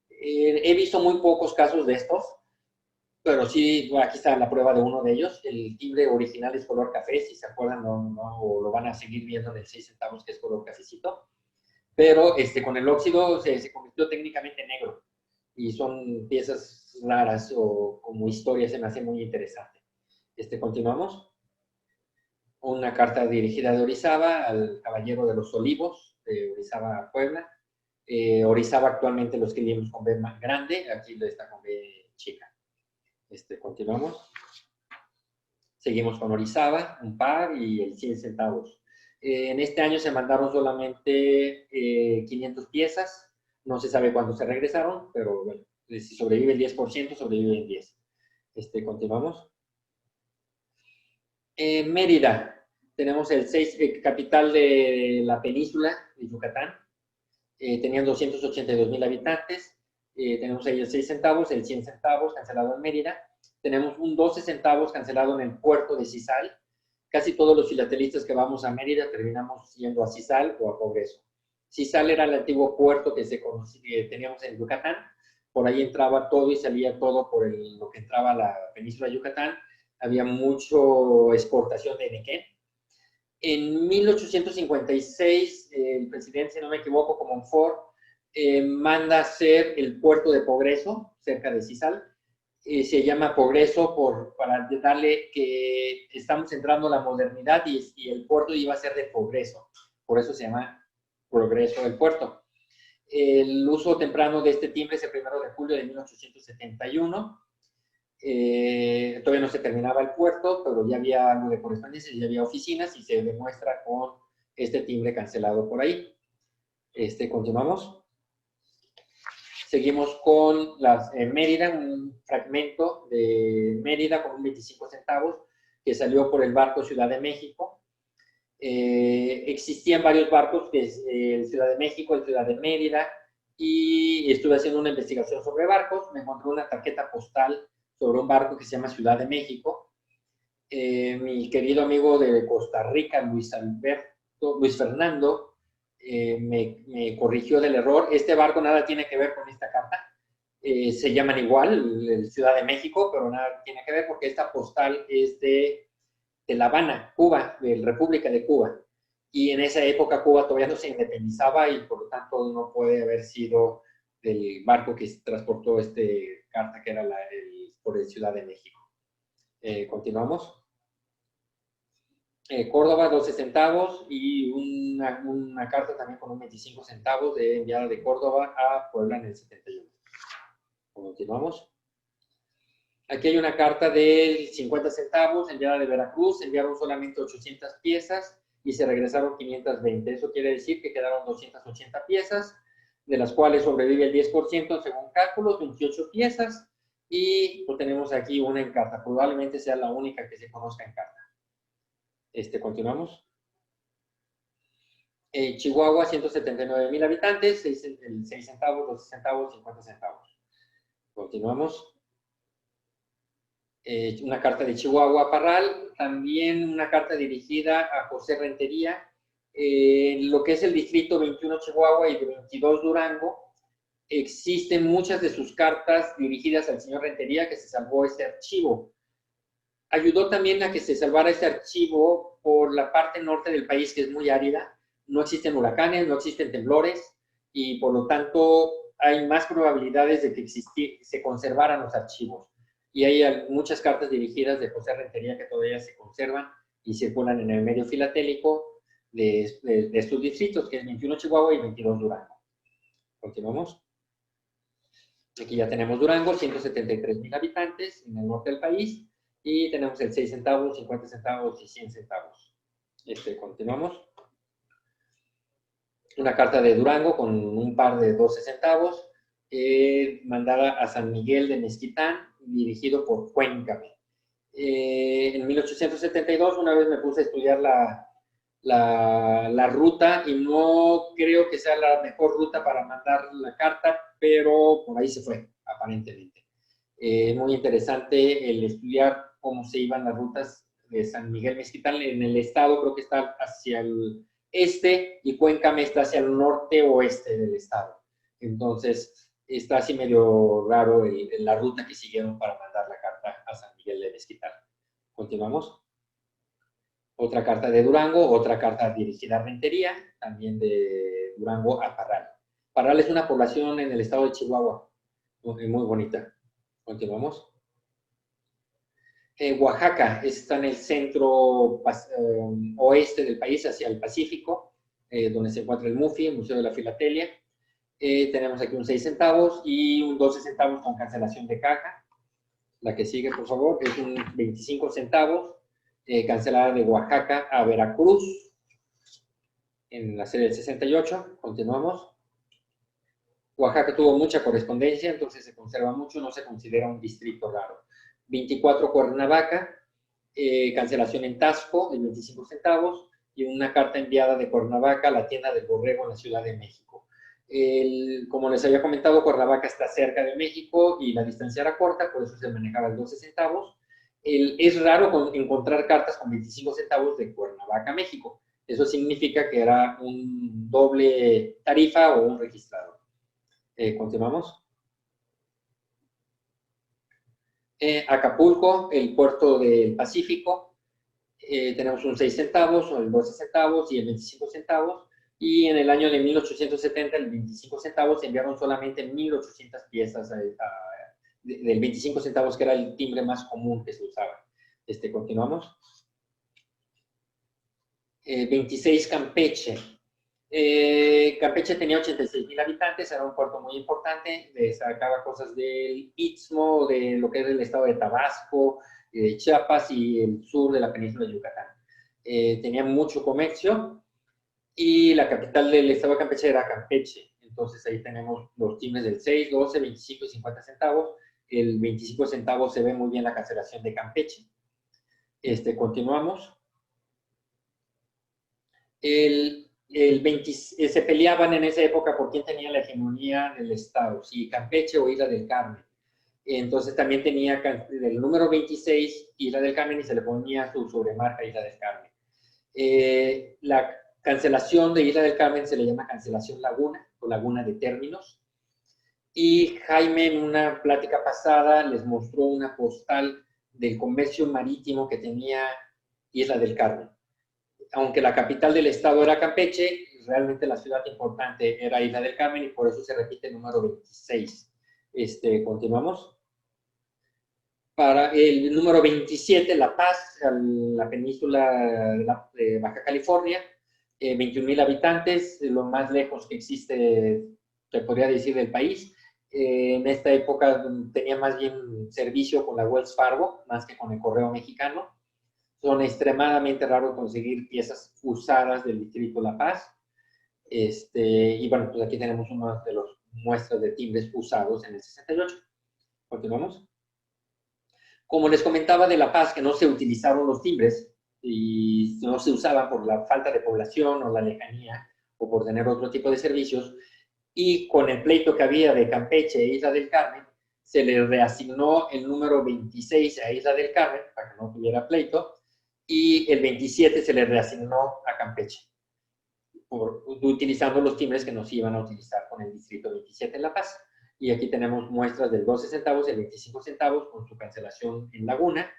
He visto muy pocos casos de estos, pero sí, aquí está la prueba de uno de ellos. El timbre original es color café, si se acuerdan, o lo van a seguir viendo en el 6 centavos, que es color cafecito. Pero con el óxido se convirtió técnicamente en negro. Y son piezas raras o como historia, se me hace muy interesante. Continuamos. Una carta dirigida de Orizaba al Caballero de los Olivos, de Orizaba, Puebla. Orizaba actualmente lo escribimos con B más grande, aquí está con B chica. Continuamos. Seguimos con Orizaba, un par y el 100 centavos. En este año se mandaron solamente 500 piezas. No se sabe cuándo se regresaron, pero bueno, si sobrevive el 10%, sobrevive el 10%. Continuamos. Mérida. Tenemos el 6, capital de la península de Yucatán. Tenían 282,000 habitantes. Tenemos ahí el 6 centavos, el 100 centavos cancelado en Mérida. Tenemos un 12 centavos cancelado en el puerto de Cizal. Casi todos los filatelistas que vamos a Mérida terminamos yendo a Cizal o a Progreso. Cizal era el antiguo puerto que teníamos en Yucatán. Por ahí entraba todo y salía todo por lo que entraba a la península de Yucatán. Había mucha exportación de nequén. En 1856, el presidente, si no me equivoco, Comonfort, manda hacer el puerto de Progreso, cerca de Cizal. Se llama Progreso para darle que estamos entrando a la modernidad y el puerto iba a ser de progreso. Por eso se llama Progreso del puerto. El uso temprano de este timbre es el 1 de julio de 1871. Todavía no se terminaba el puerto, pero ya había algo de correspondencia, ya había oficinas y se demuestra con este timbre cancelado por ahí. Continuamos. Seguimos con Mérida, un fragmento de Mérida con un 25 centavos que salió por el barco Ciudad de México. Existían varios barcos, que es el Ciudad de México, el Ciudad de Mérida, y estuve haciendo una investigación sobre barcos. Me encontré una tarjeta postal sobre un barco que se llama Ciudad de México. Mi querido amigo de Costa Rica, Luis Fernando, me corrigió del error. Este barco nada tiene que ver con esta carta. se llaman igual, Ciudad de México, pero nada tiene que ver porque esta postal es de La Habana, Cuba, de la República de Cuba. Y en esa época Cuba todavía no se independizaba y por lo tanto no puede haber sido del barco que transportó carta que era por el Ciudad de México. Continuamos. Córdoba, 12 centavos y una carta también con un 25 centavos enviada de Córdoba a Puebla en el 71. Continuamos. Aquí hay una carta de 50 centavos enviada de Veracruz, enviaron solamente 800 piezas y se regresaron 520. Eso quiere decir que quedaron 280 piezas, de las cuales sobrevive el 10% según cálculos, 28 piezas, y pues tenemos aquí una en carta. Probablemente sea la única que se conozca en carta. Continuamos. Chihuahua, 179,000 habitantes, 6 centavos, 12 centavos, 50 centavos. Continuamos. Una carta de Chihuahua a Parral, también una carta dirigida a José Rentería, lo que es el distrito 21 Chihuahua y 22 Durango. Existen muchas de sus cartas dirigidas al señor Rentería, que se salvó este archivo. Ayudó también a que se salvara este archivo por la parte norte del país, que es muy árida. No existen huracanes, no existen temblores, y por lo tanto hay más probabilidades de que se conservaran los archivos. Y hay muchas cartas dirigidas de José Rentería que todavía se conservan y circulan en el medio filatélico de estos distritos, que es 21 Chihuahua y 22 Durango. Continuamos. Aquí ya tenemos Durango, 173,000 habitantes en el norte del país, y tenemos el 6 centavos, 50 centavos y 100 centavos. Continuamos. Una carta de Durango con un par de 12 centavos, mandada a San Miguel de Mezquitán, dirigido por Cuéncame. En 1872, una vez me puse a estudiar la ruta y no creo que sea la mejor ruta para mandar la carta, pero por ahí se fue, aparentemente. Es muy interesante el estudiar cómo se iban las rutas de San Miguel Mezquitán en el estado, creo que está hacia el este y Cuéncame está hacia el norte-oeste del estado. Entonces, está así medio raro la ruta que siguieron para mandar la carta a San Miguel de Mezquitán. Continuamos. Otra carta de Durango, otra carta dirigida a Rentería, también de Durango a Parral. Parral es una población en el estado de Chihuahua, muy bonita. Continuamos. Oaxaca está en el centro oeste del país, hacia el Pacífico, donde se encuentra el MUFI, el Museo de la Filatelia. Tenemos aquí un 6 centavos y un 12 centavos con cancelación de caja. La que sigue, por favor, es un 25 centavos, cancelada de Oaxaca a Veracruz, en la serie del 68. Continuamos. Oaxaca tuvo mucha correspondencia, entonces se conserva mucho, no se considera un distrito raro. 24 Cuernavaca, cancelación en Tasco de 25 centavos y una carta enviada de Cuernavaca a la tienda del Borrego en la Ciudad de México. Como les había comentado, Cuernavaca está cerca de México y la distancia era corta, por eso se manejaba el 12 centavos. Es raro encontrar cartas con 25 centavos de Cuernavaca a México. Eso significa que era un doble tarifa o un registrador. Continuamos. Acapulco, el puerto del Pacífico, tenemos un 6 centavos, el 12 centavos y el 25 centavos, y en el año de 1870 el 25 centavos se enviaron solamente 1,800 piezas del 25 centavos, que era el timbre más común que se usaba. Continuamos. 26 Campeche. Campeche tenía 86,000 habitantes, era un puerto muy importante, sacaba cosas del Istmo, de lo que es el estado de Tabasco, de Chiapas y el sur de la península de Yucatán. Tenía mucho comercio y la capital del estado de Campeche era Campeche. Entonces ahí tenemos los timbres del 6, 12, 25 y 50 centavos. El 25 centavos se ve muy bien la cancelación de Campeche. Continuamos. Se peleaban en esa época por quién tenía la hegemonía del estado, si Campeche o Isla del Carmen. Entonces también tenía el número 26 Isla del Carmen y se le ponía su sobremarca Isla del Carmen. La cancelación de Isla del Carmen se le llama cancelación laguna o laguna de términos. Y Jaime en una plática pasada les mostró una postal del comercio marítimo que tenía Isla del Carmen. Aunque la capital del estado era Campeche, realmente la ciudad importante era Isla del Carmen y por eso se repite el número 26. Continuamos. Para el número 27, La Paz, la península de Baja California, 21,000 habitantes, lo más lejos que existe, se podría decir, del país. En esta época tenía más bien servicio con la Wells Fargo, más que con el Correo Mexicano. Son extremadamente raros conseguir piezas usadas del distrito La Paz. Y bueno, pues aquí tenemos una de las muestras de timbres usados en el 68. Continuamos. Como les comentaba de La Paz, que no se utilizaron los timbres y no se usaban por la falta de población o la lejanía o por tener otro tipo de servicios, y con el pleito que había de Campeche e Isla del Carmen, se le reasignó el número 26 a Isla del Carmen para que no tuviera pleito, y el 27 se le reasignó a Campeche, utilizando los timbres que nos iban a utilizar con el distrito 27 en La Paz. Y aquí tenemos muestras del 12 centavos, el 25 centavos con su cancelación en Laguna,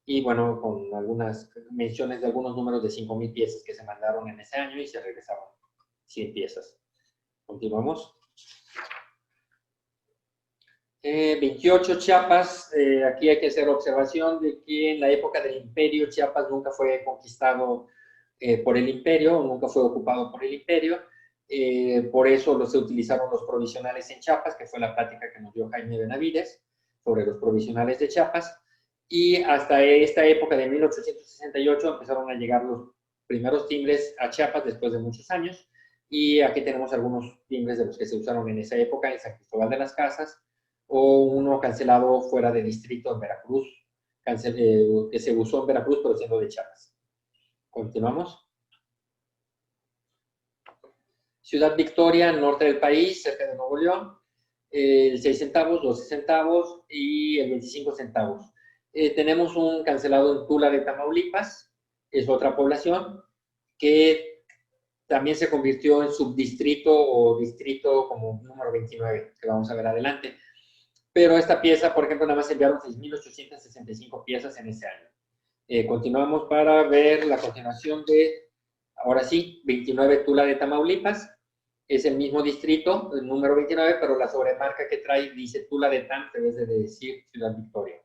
y bueno, con algunas menciones de algunos números de 5,000 piezas que se mandaron en ese año y se regresaron 100 piezas. Continuamos. 28, Chiapas. Aquí hay que hacer observación de que en la época del imperio Chiapas nunca fue conquistado por el imperio, nunca fue ocupado por el imperio. Por eso se utilizaron los provisionales en Chiapas, que fue la plática que nos dio Jaime Benavides sobre los provisionales de Chiapas. Y hasta esta época de 1868 empezaron a llegar los primeros timbres a Chiapas después de muchos años. Y aquí tenemos algunos timbres de los que se usaron en esa época en San Cristóbal de las Casas, o uno cancelado fuera de distrito en Veracruz, que se usó en Veracruz pero siendo de Chiapas. Continuamos. Ciudad Victoria, norte del país, cerca de Nuevo León, el 6 centavos, 12 centavos y el 25 centavos. Tenemos un cancelado en Tula de Tamaulipas, es otra población que también se convirtió en subdistrito o distrito como número 29, que vamos a ver adelante. Pero esta pieza, por ejemplo, nada más enviaron 6,865 piezas en ese año. Continuamos para ver la continuación de, ahora sí, 29 Tula de Tamaulipas. Es el mismo distrito, el número 29, pero la sobremarca que trae dice Tula de Tam en vez de decir Ciudad Victoria.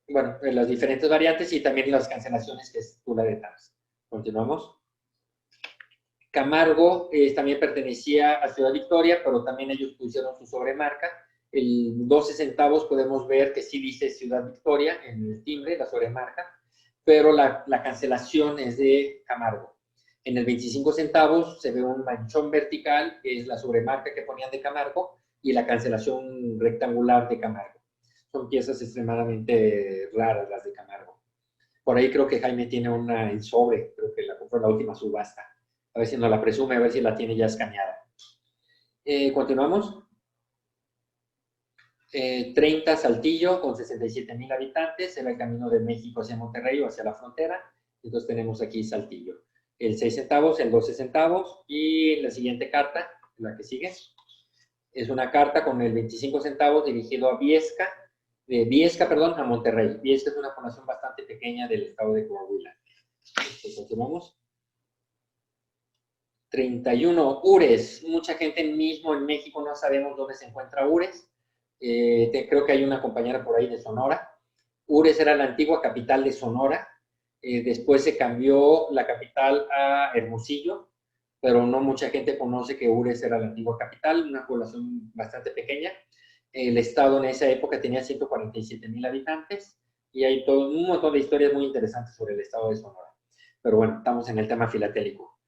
Bueno, las diferentes variantes y también las cancelaciones que es Tula de Tam. Continuamos. Camargo también pertenecía a Ciudad Victoria, pero también ellos pusieron su sobremarca. El 12 centavos podemos ver que sí dice Ciudad Victoria en el timbre, la sobremarca, pero la cancelación es de Camargo. En el 25 centavos se ve un manchón vertical, que es la sobremarca que ponían de Camargo, y la cancelación rectangular de Camargo. Son piezas extremadamente raras las de Camargo. Por ahí creo que Jaime tiene una en sobre, creo que la compró en la última subasta. A ver si nos la presume, a ver si la tiene ya escaneada. Continuamos. 30 Saltillo, con 67,000 habitantes, era el camino de México hacia Monterrey o hacia la frontera. Entonces tenemos aquí Saltillo. El 6 centavos, el 12 centavos, y la siguiente carta, la que sigue, es una carta con el 25 centavos dirigido a Viesca, a Monterrey. Viesca es una población bastante pequeña del estado de Coahuila. Continuamos. 31, Ures. Mucha gente mismo en México no sabemos dónde se encuentra Ures. Creo que hay una compañera por ahí de Sonora. Ures era la antigua capital de Sonora. Después se cambió la capital a Hermosillo, pero no mucha gente conoce que Ures era la antigua capital, una población bastante pequeña. El estado en esa época tenía 147,000 habitantes y hay todo un montón de historias muy interesantes sobre el estado de Sonora. Pero bueno, estamos en el tema filatélico.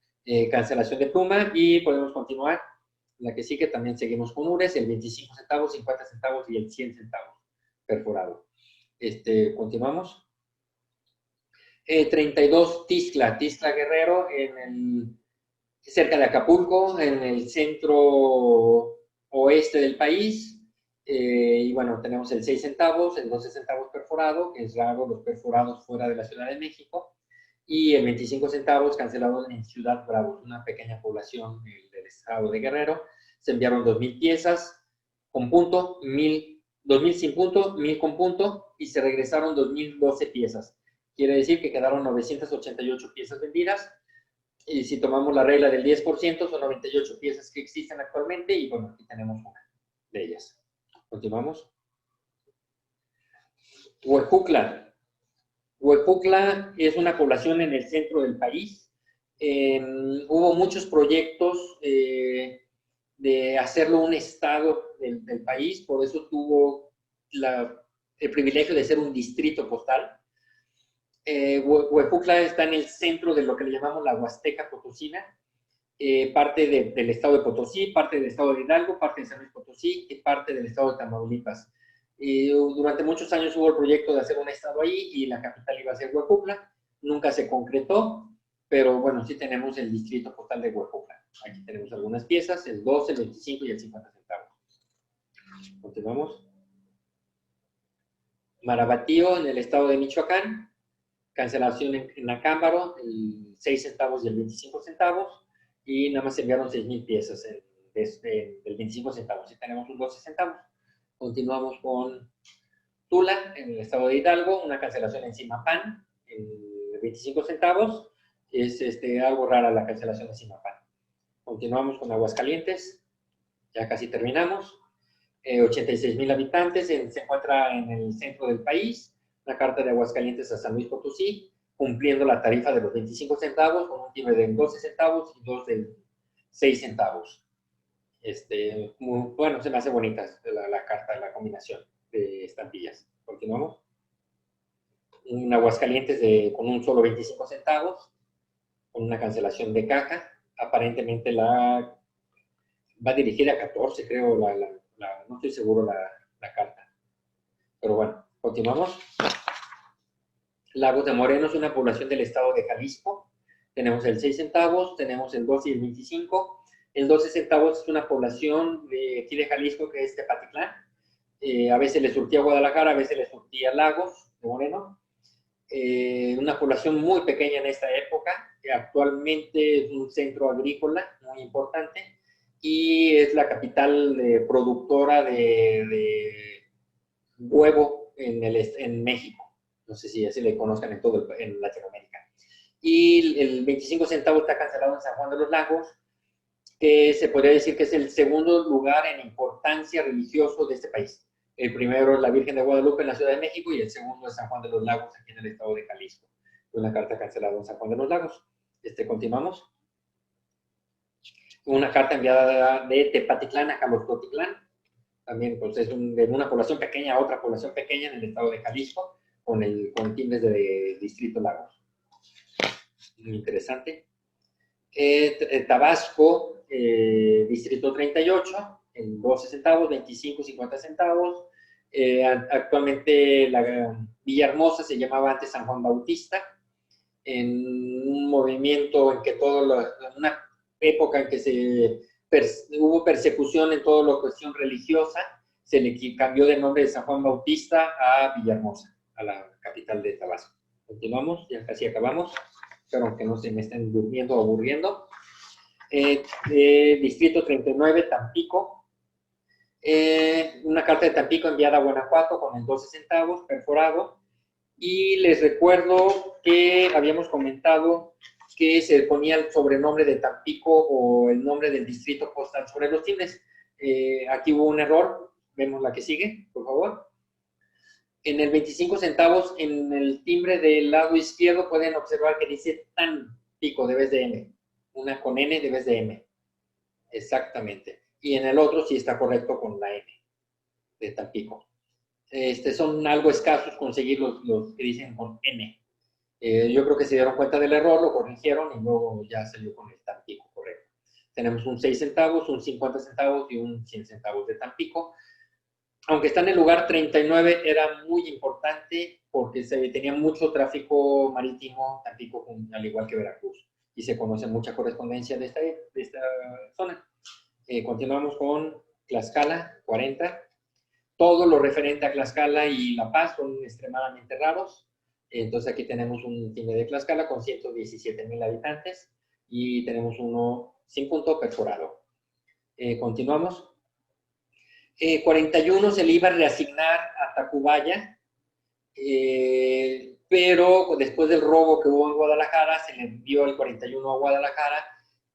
Cancelación de pluma y podemos continuar. La que sigue también seguimos con Ures, el 25 centavos, 50 centavos y el 100 centavos perforado. Continuamos. 32 Tixla Guerrero, cerca de Acapulco, en el centro oeste del país. Y bueno, tenemos el 6 centavos, el 12 centavos perforado, que es raro los perforados fuera de la Ciudad de México, y el 25 centavos cancelado en Ciudad Bravo, una pequeña población del estado de Guerrero. se enviaron 2,000 piezas con punto, 2,000 sin punto, 1,000 con punto, y se regresaron 2,012 piezas. Quiere decir que quedaron 988 piezas vendidas, y si tomamos la regla del 10%, son 98 piezas que existen actualmente, y bueno, aquí tenemos una de ellas. Continuamos. Huejutla. Huejutla es una población en el centro del país. Hubo muchos proyectos de hacerlo un estado del país, por eso tuvo el privilegio de ser un distrito postal. Huejutla está en el centro de lo que le llamamos la Huasteca Potosina, parte del estado de Potosí, parte del estado de Hidalgo, parte de San Luis Potosí y parte del estado de Tamaulipas. Durante muchos años hubo el proyecto de hacer un estado ahí y la capital iba a ser Huejutla. Nunca se concretó, pero bueno, sí tenemos el distrito postal de Huejutla. Aquí tenemos algunas piezas, el 12, el 25 y el 50 centavos. Continuamos. Marabatío, en el estado de Michoacán. Cancelación en Acámbaro, el 6 centavos y el 25 centavos. Y nada más se enviaron 6,000 piezas del 25 centavos. Y tenemos un 12 centavos. Continuamos con Tula, en el estado de Hidalgo, una cancelación en Zimapán, en 25 centavos. Es algo rara la cancelación de Zimapán. Continuamos con Aguascalientes, ya casi terminamos. 86,000 habitantes, se encuentra en el centro del país. Una carta de Aguascalientes a San Luis Potosí, cumpliendo la tarifa de los 25 centavos, con un timbre de 12 centavos y 2 de 6 centavos. Bueno, se me hace bonita la carta, la combinación de estampillas. Continuamos. Un Aguascalientes con un solo 25 centavos, con una cancelación de caja. Aparentemente va dirigida a 14, creo, no estoy seguro la carta. Pero bueno, continuamos. Lagos de Moreno es una población del estado de Jalisco. Tenemos el 6 centavos, tenemos el 12 y el 25. El 12 centavos es una población de aquí de Jalisco que es Tepatitlán. A veces le surtía Guadalajara, a veces le surtía Lagos de Moreno. Una población muy pequeña en esta época, que actualmente es un centro agrícola muy importante y es la capital productora de huevo en México. No sé si así le conozcan en Latinoamérica. Y el 25 centavos está cancelado en San Juan de los Lagos, que se podría decir que es el segundo lugar en importancia religioso de este país. El primero es la Virgen de Guadalupe en la Ciudad de México y el segundo es San Juan de los Lagos aquí en el estado de Jalisco. Una carta cancelada en San Juan de los Lagos. Continuamos. Una carta enviada de Tepatitlán a Caloscotitlán. También pues, es de una población pequeña a otra población pequeña en el estado de Jalisco, con timbres de Distrito Lagos. Muy interesante. Tabasco, Distrito 38, en 12 centavos, 25, 50 centavos. Actualmente la Villahermosa se llamaba antes San Juan Bautista, en un movimiento en que una época en que hubo persecución en toda la cuestión religiosa, se le cambió de nombre de San Juan Bautista a Villahermosa, a la capital de Tabasco. Continuamos, ya casi acabamos. Espero que no se me estén durmiendo o aburriendo. Distrito 39, Tampico. Una carta de Tampico enviada a Guanajuato con el 12 centavos, perforado. Y les recuerdo que habíamos comentado que se ponía el sobrenombre de Tampico o el nombre del distrito postal sobre los timbres. Aquí hubo un error. Vemos la que sigue, por favor. En el 25 centavos, en el timbre del lado izquierdo, pueden observar que dice Tampico de vez de M. Una con N de vez de M. Exactamente. Y en el otro sí está correcto con la N de Tampico. Son algo escasos conseguir los que dicen con N. Yo creo que se dieron cuenta del error, lo corrigieron y luego ya salió con el Tampico correcto. Tenemos un 6 centavos, un 50 centavos y un 100 centavos de Tampico. Aunque está en el lugar 39, era muy importante porque tenía mucho tráfico marítimo, Tampico, al igual que Veracruz, y se conoce mucha correspondencia de esta zona. Continuamos con Tlaxcala, 40. Todo lo referente a Tlaxcala y La Paz son extremadamente raros. Entonces aquí tenemos un timbre de Tlaxcala con 117,000 habitantes y tenemos uno sin punto perforado. Continuamos. 41 se le iba a reasignar a Tacubaya, pero después del robo que hubo en Guadalajara, se le envió el 41 a Guadalajara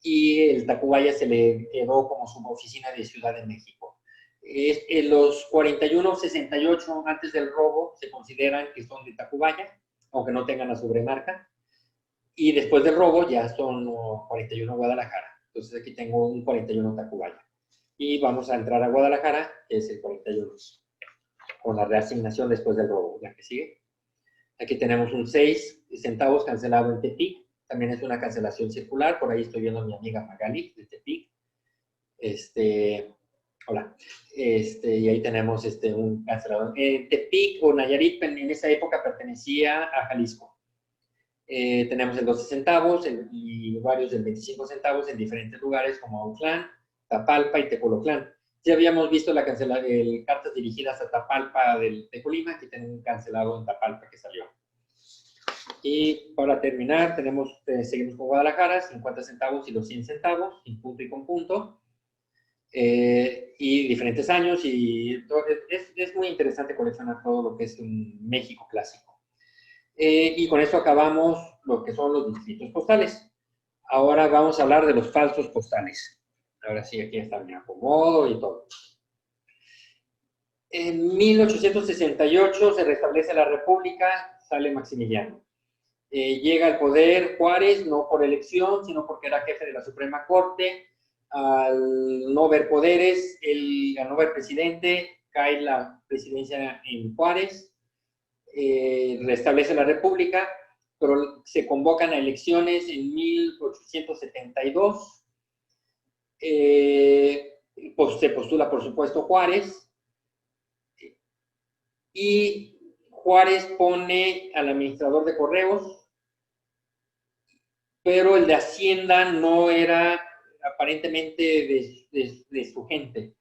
y el Tacubaya se le quedó como su oficina de Ciudad de México. Los 41-68 antes del robo se consideran que son de Tacubaya, aunque no tengan la sobremarca, y después del robo ya son 41 Guadalajara. Entonces aquí tengo un 41 Tacubaya. Y vamos a entrar a Guadalajara, que es el 41, con la reasignación después del robo, la que sigue. Aquí tenemos un 6 centavos cancelado en Tepic, también es una cancelación circular, por ahí estoy viendo a mi amiga Magali de Tepic. Hola. Y ahí tenemos un cancelador. Tepic o Nayarit en esa época pertenecía a Jalisco. Tenemos el 12 centavos y varios del 25 centavos en diferentes lugares como Autlán, Tapalpa y Tecoloclán. Ya habíamos visto cartas dirigidas a Tapalpa de Colima, aquí tenemos un cancelado en Tapalpa que salió. Y para terminar, seguimos con Guadalajara, 50 centavos y los 100 centavos, sin punto y con punto. Y diferentes años, y es muy interesante coleccionar todo lo que es un México clásico. Y con eso acabamos lo que son los distritos postales. Ahora vamos a hablar de los falsos postales. Ahora sí, aquí está mi acomodo y todo. En 1868 se restablece la República, sale Maximiliano. Llega al poder Juárez, no por elección, sino porque era jefe de la Suprema Corte. Al no ver poderes, al no ver presidente, cae la presidencia en Juárez, restablece la República, pero se convocan a elecciones en 1872. Pues se postula, por supuesto, Juárez, y Juárez pone al administrador de correos, pero el de Hacienda no era aparentemente de su gente.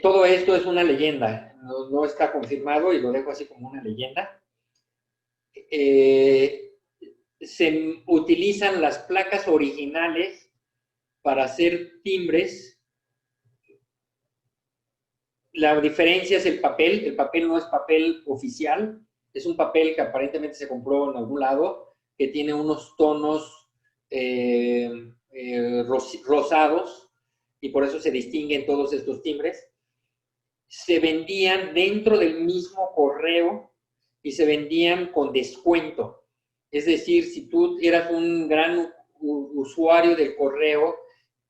Todo esto es una leyenda, no está confirmado y lo dejo así como una leyenda. Se utilizan las placas originales para hacer timbres. La diferencia es el papel no es papel oficial, es un papel que aparentemente se compró en algún lado, que tiene unos tonos rosados, y por eso se distinguen todos estos timbres. Se vendían dentro del mismo correo y se vendían con descuento. Es decir, si tú eras un gran usuario del correo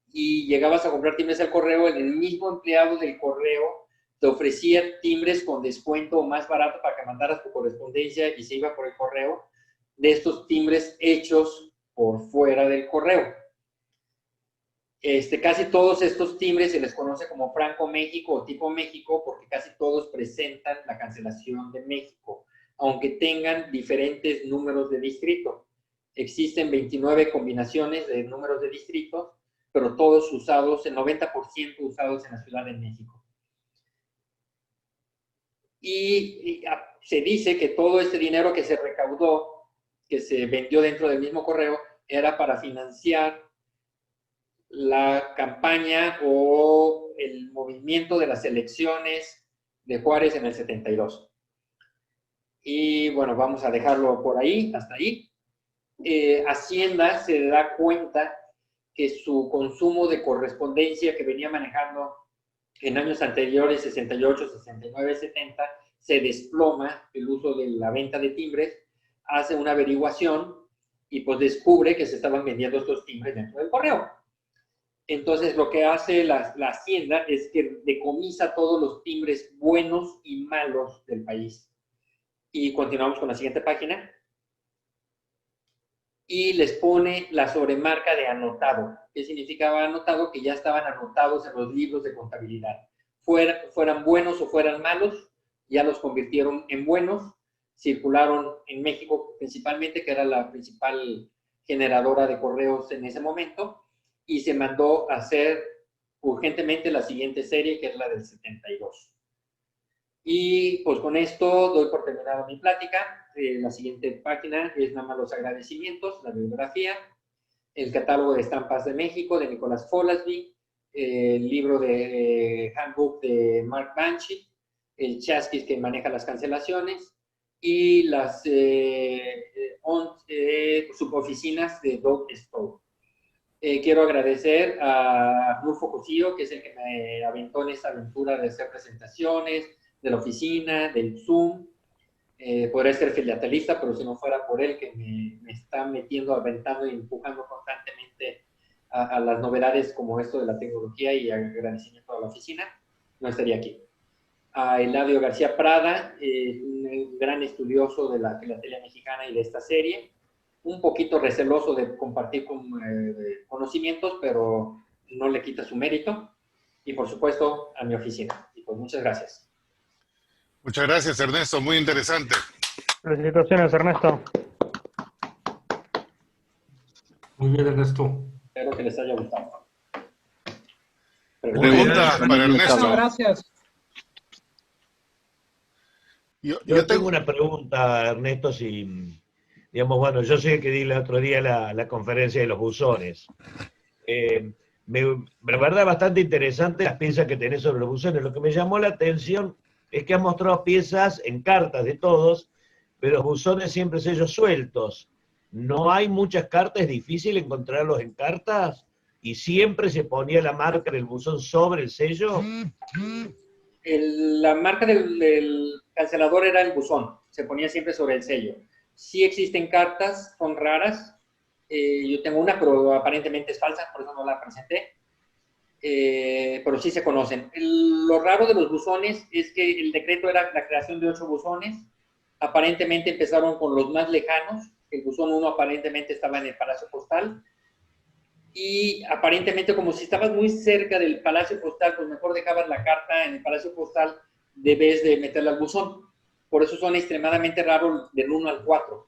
y llegabas a comprar timbres al correo, el mismo empleado del correo te ofrecía timbres con descuento más barato para que mandaras tu correspondencia y se iba por el correo, de estos timbres hechos por fuera del correo. Casi todos estos timbres se les conoce como Franco México o Tipo México, porque casi todos presentan la cancelación de México, aunque tengan diferentes números de distrito. Existen 29 combinaciones de números de distritos, pero todos usados, el 90% usados en la Ciudad de México. Y se dice que todo este dinero que se recaudó, que se vendió dentro del mismo correo, era para financiar la campaña o el movimiento de las elecciones de Juárez en el 72. Y bueno, vamos a dejarlo por ahí, hasta ahí. Hacienda se da cuenta que su consumo de correspondencia que venía manejando en años anteriores, 68, 69, 70, se desploma el uso de la venta de timbres, hace una averiguación y pues descubre que se estaban vendiendo estos timbres dentro del correo. Entonces lo que hace la Hacienda es que decomisa todos los timbres buenos y malos del país. Y continuamos con la siguiente página. Y les pone la sobremarca de anotado. ¿Qué significaba anotado? Que ya estaban anotados en los libros de contabilidad. Fueran buenos o fueran malos, ya los convirtieron en buenos. Circularon en México principalmente, que era la principal generadora de correos en ese momento, y se mandó a hacer urgentemente la siguiente serie, que es la del 72. Y pues con esto doy por terminada mi plática. La siguiente página es nada más los agradecimientos, la bibliografía, el catálogo de estampas de México de Nicolás Folasby, el libro de Handbook de Mark Banshee, el chasquis que maneja las cancelaciones y las suboficinas de Doug Stowe. Quiero agradecer a Rufo Cosillo, que es el que me aventó en esta aventura de hacer presentaciones, de la oficina, del Zoom. Podría ser filatelista, pero si no fuera por él, que me está metiendo, aventando y empujando constantemente a las novedades como esto de la tecnología, y agradecimiento a la oficina, no estaría aquí. A Eladio García Prada, un gran estudioso de la filatelia mexicana y de esta serie, un poquito receloso de compartir conocimientos, pero no le quita su mérito. Y por supuesto, a mi oficina. Y pues muchas gracias. Muchas gracias, Ernesto, muy interesante. Felicitaciones, Ernesto. Muy bien, Ernesto. Espero que les haya gustado. Pregunta para Ernesto. Gracias. Yo tengo una pregunta, Ernesto, si, digamos, bueno, yo sé que di el otro día la conferencia de los buzones. La verdad, bastante interesante las piezas que tenés sobre los buzones. Lo que me llamó la atención es que has mostrado piezas en cartas de todos, pero los buzones siempre sellos sueltos. No hay muchas cartas, es difícil encontrarlos en cartas, y siempre se ponía la marca del buzón sobre el sello. La marca del cancelador era el buzón, se ponía siempre sobre el sello. Sí existen cartas, son raras. Yo tengo una, pero aparentemente es falsa, por eso no la presenté. Pero sí se conocen. Lo raro de los buzones es que el decreto era la creación de 8 buzones. Aparentemente empezaron con los más lejanos. El buzón 1 aparentemente estaba en el Palacio Postal. Y aparentemente, como si estabas muy cerca del Palacio Postal, pues mejor dejabas la carta en el Palacio Postal de vez de meterla al buzón. Por eso son extremadamente raros del 1 al 4.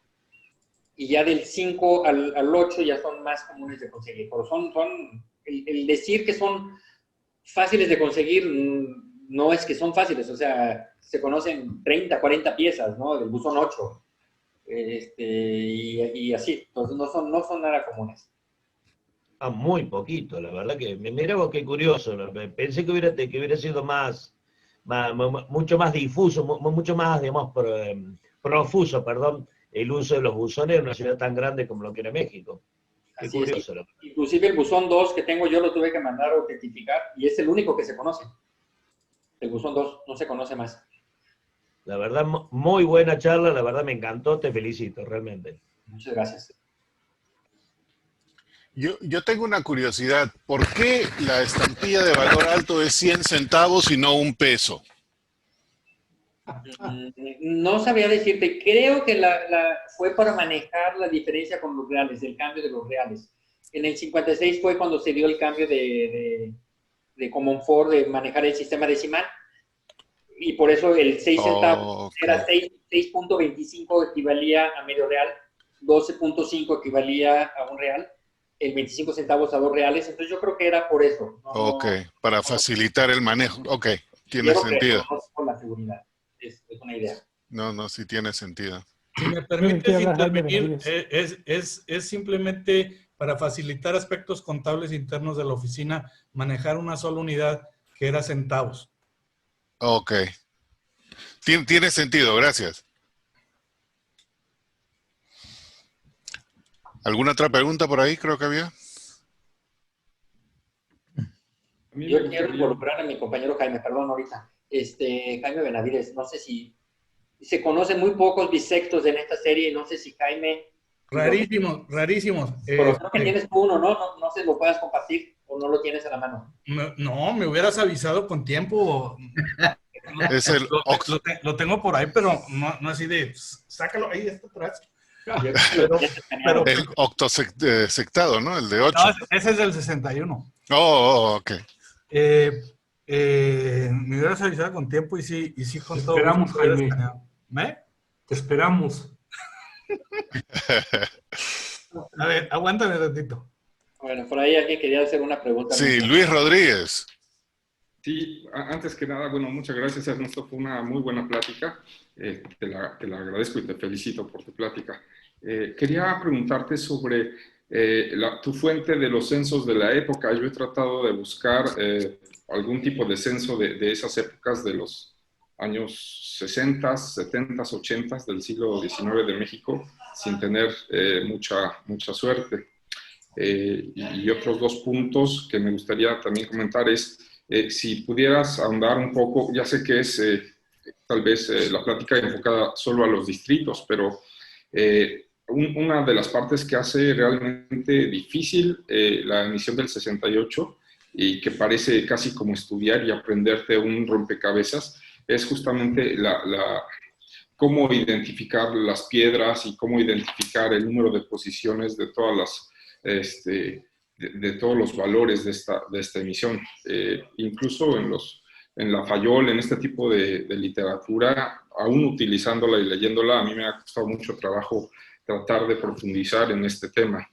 Y ya del 5 al 8 ya son más comunes de conseguir. Pero el decir que son fáciles de conseguir, no es que son fáciles. O sea, se conocen 30, 40 piezas, ¿no? Del buzón 8. Y así. Entonces no son nada comunes. Muy poquito, la verdad que, mira vos qué curioso, pensé que hubiera sido mucho más difuso, mucho más, digamos, profuso, perdón, el uso de los buzones en una ciudad tan grande como lo que era México. Qué Así curioso. es. Inclusive el buzón 2 que tengo yo lo tuve que mandar a autentificar, y es el único que se conoce. El buzón 2 no se conoce más. La verdad, muy buena charla, la verdad me encantó, te felicito, realmente. Muchas gracias. Yo tengo una curiosidad. ¿Por qué la estampilla de valor alto es 100 centavos y no un peso? No sabría decirte. Creo que fue para manejar la diferencia con los reales, el cambio de los reales. En el 56 fue cuando se dio el cambio de Comonfort de manejar el sistema decimal. Y por eso el 6 centavos era 6.25 equivalía a medio real, 12.5 equivalía a un real, el 25 centavos a 2 reales. Entonces yo creo que era por eso. Para facilitar el manejo. Tiene sentido. Por la seguridad. Es una idea. No, sí tiene sentido. Si me permites intervenir, es simplemente para facilitar aspectos contables internos de la oficina, manejar una sola unidad que era centavos. Tiene sentido, gracias. ¿Alguna otra pregunta por ahí? Creo que había. Yo quiero involucrar a mi compañero Jaime, perdón ahorita. Jaime Benavides, no sé si se conocen muy pocos bisectos en esta serie, no sé si Jaime... Rarísimos. Pero creo que tienes tú uno, ¿no? No sé si lo puedas compartir o no lo tienes a la mano. No, me hubieras avisado con tiempo. Lo tengo por ahí, pero no así de, sácalo, ahí está atrás. Pero el octosectado, ¿no? El de 8. No, ese es del 61. Ok. Me hubieras avisado con tiempo y sí con todo. Esperamos, Jaime. Te esperamos. A ver, aguántame un ratito. Bueno, por ahí alguien quería hacer una pregunta. Sí, Luis Rodríguez. Sí, antes que nada, bueno, muchas gracias, Ernesto, fue una muy buena plática. Te la agradezco y te felicito por tu plática. Quería preguntarte sobre tu fuente de los censos de la época. Yo he tratado de buscar algún tipo de censo de esas épocas de los años 60, 70, 80 del siglo XIX de México, sin tener mucha suerte. Y otros dos puntos que me gustaría también comentar es, si pudieras ahondar un poco, ya sé que es tal vez la plática enfocada solo a los distritos, pero una de las partes que hace realmente difícil la emisión del 68 y que parece casi como estudiar y aprenderte un rompecabezas, es justamente cómo identificar las piedras y cómo identificar el número de posiciones de todas las de todos los valores de esta emisión. Incluso en la Fayol, en este tipo de literatura, aún utilizándola y leyéndola, a mí me ha costado mucho trabajo tratar de profundizar en este tema.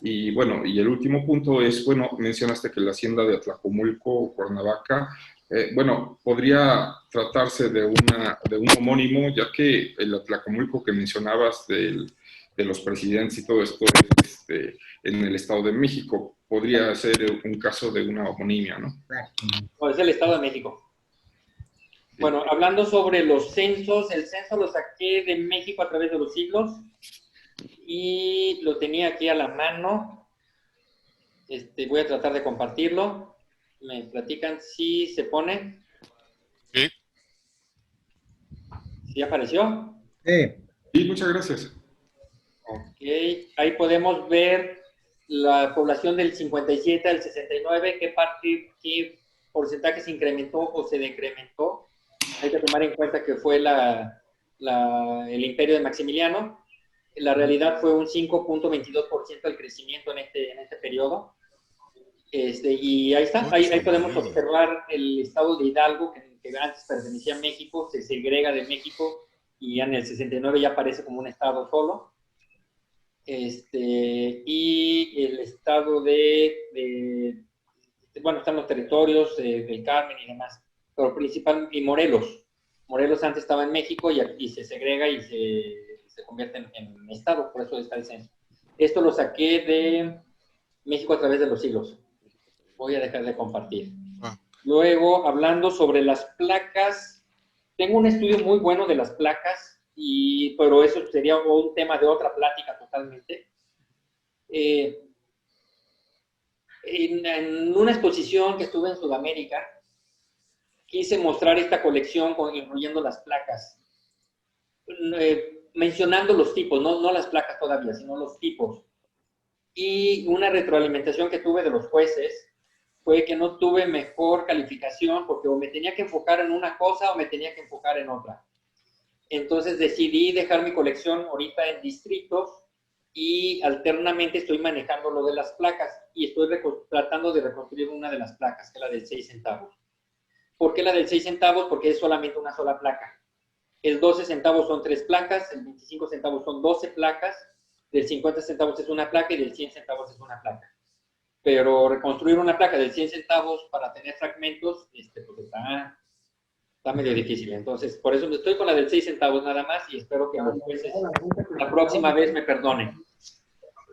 Y bueno, y el último punto es, bueno, mencionaste que la hacienda de Atlacomulco o Cuernavaca, bueno, podría tratarse de un homónimo, ya que el Atlacomulco que mencionabas de los presidentes y todo esto en el Estado de México, podría ser un caso de una homonimia, ¿no? No, es el Estado de México. Bueno, hablando sobre los censos, el censo lo saqué de México a través de los siglos y lo tenía aquí a la mano. Voy a tratar de compartirlo. Me platican si se pone. Sí. ¿Sí apareció? Sí. Sí, muchas gracias. Ok, ahí podemos ver la población del 57 al 69, qué porcentaje se incrementó o se decrementó. Hay que tomar en cuenta que fue el imperio de Maximiliano. La realidad fue un 5.22% el crecimiento en este periodo. Y ahí está, ahí podemos observar el estado de Hidalgo, que antes pertenecía a México, se segrega de México y ya en el 69 ya aparece como un estado solo. Y el estado bueno, están los territorios del Carmen y demás, pero principal, y Morelos. Morelos antes estaba en México y se segrega y se convierte en estado, por eso está el censo. Esto lo saqué de México a través de los siglos. Voy a dejar de compartir. Luego, hablando sobre las placas, tengo un estudio muy bueno de las placas, pero eso sería un tema de otra plática totalmente. En una exposición que estuve en Sudamérica, quise mostrar esta colección incluyendo las placas, mencionando los tipos, no las placas todavía, sino los tipos. Y una retroalimentación que tuve de los jueces fue que no tuve mejor calificación porque o me tenía que enfocar en una cosa o me tenía que enfocar en otra. Entonces decidí dejar mi colección ahorita en distritos y alternamente estoy manejando lo de las placas y estoy tratando de reconstruir una de las placas, que es la del 6 centavos. ¿Por qué la del 6 centavos? Porque es solamente una sola placa. El 12 centavos son 3 placas, el 25 centavos son 12 placas, del 50 centavos es una placa y del 100 centavos es una placa. Pero reconstruir una placa del 100 centavos para tener fragmentos, pues está medio difícil. Entonces, por eso estoy con la del 6 centavos nada más y espero que los jueces la próxima vez me perdonen.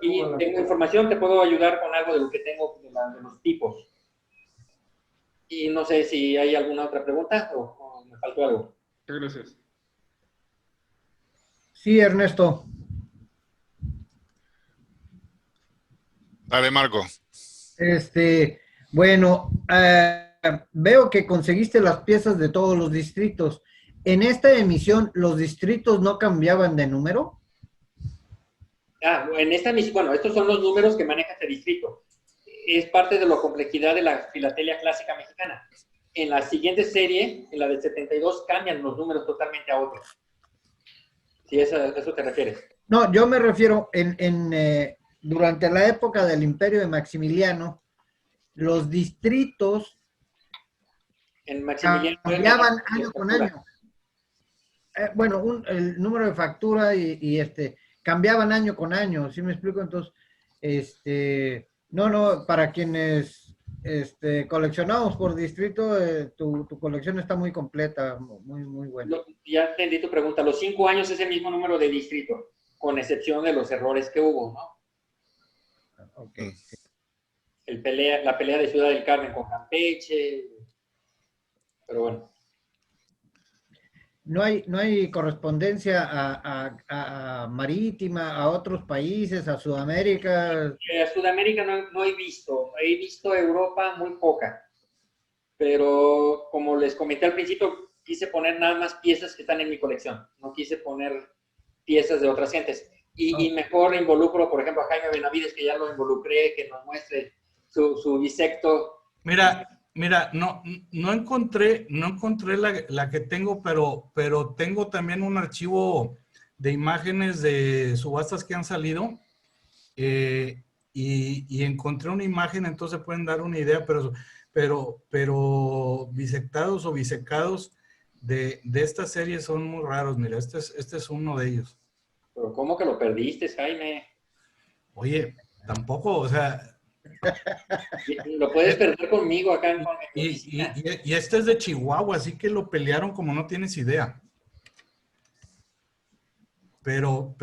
Y tengo información, te puedo ayudar con algo de lo que tengo de los tipos. Y no sé si hay alguna otra pregunta o me faltó algo. Muchas gracias. Sí, Ernesto. Dale, Marco. Bueno, veo que conseguiste las piezas de todos los distritos. En esta emisión, ¿los distritos no cambiaban de número? En esta emisión, bueno, estos son los números que maneja este distrito. Es parte de la complejidad de la filatelia clásica mexicana. En la siguiente serie, en la del 72, cambian los números totalmente a otros. Si a eso te refieres. No, yo me refiero durante la época del imperio de Maximiliano, los distritos en Maximiliano cambiaban año con año. Bueno, el número de factura y cambiaban año con año, ¿sí me explico? Entonces, para quienes coleccionamos por distrito, tu colección está muy completa, muy buena. Ya entendí tu pregunta. Los 5 años es el mismo número de distrito. con excepción de los errores que hubo, ¿no? Okay. La pelea de Ciudad del Carmen con Campeche, pero bueno. No hay correspondencia a marítima, a otros países, a Sudamérica. A Sudamérica no he visto Europa muy poca, pero como les comenté al principio, quise poner nada más piezas que están en mi colección, no quise poner piezas de otras gentes, y mejor involucro, por ejemplo, a Jaime Benavides, que ya lo involucré, que nos muestre su bisecto. Mira, no encontré la que tengo, pero tengo también un archivo de imágenes de subastas que han salido y encontré una imagen, entonces pueden dar una idea, pero bisectados o bisecados de esta serie son muy raros. Mira, este es uno de ellos. Pero ¿cómo que lo perdiste, Jaime? Oye, tampoco, o sea... Lo puedes perder conmigo acá en y este es de Chihuahua, así que lo pelearon como no tienes idea. Pero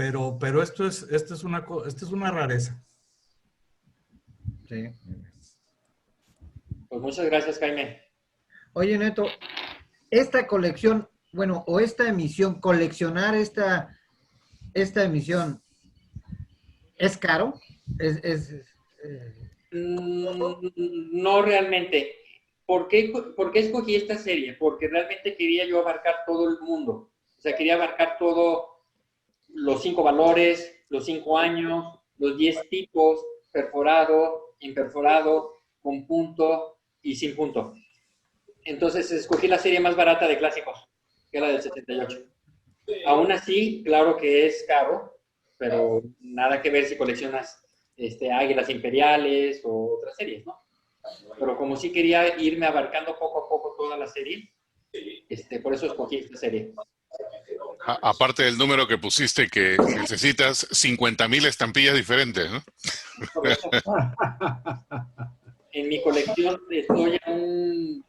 esto es una rareza. Sí. Pues muchas gracias, Jaime. Oye, Neto, esta colección, bueno, o esta emisión, coleccionar esta emisión, ¿es caro? No realmente. ¿Por qué escogí esta serie? Porque realmente quería yo abarcar todo el mundo. O sea, quería abarcar todos los 5 valores, los 5 años, los 10 tipos, perforado, imperforado, con punto y sin punto. Entonces escogí la serie más barata de clásicos, que era del 78. Aún así, claro que es caro, pero nada que ver si coleccionas Águilas Imperiales o otras series, ¿no? Pero como sí quería irme abarcando poco a poco toda la serie, por eso escogí esta serie. Aparte del número que pusiste, que necesitas 50,000 estampillas diferentes, ¿no? En mi colección estoy en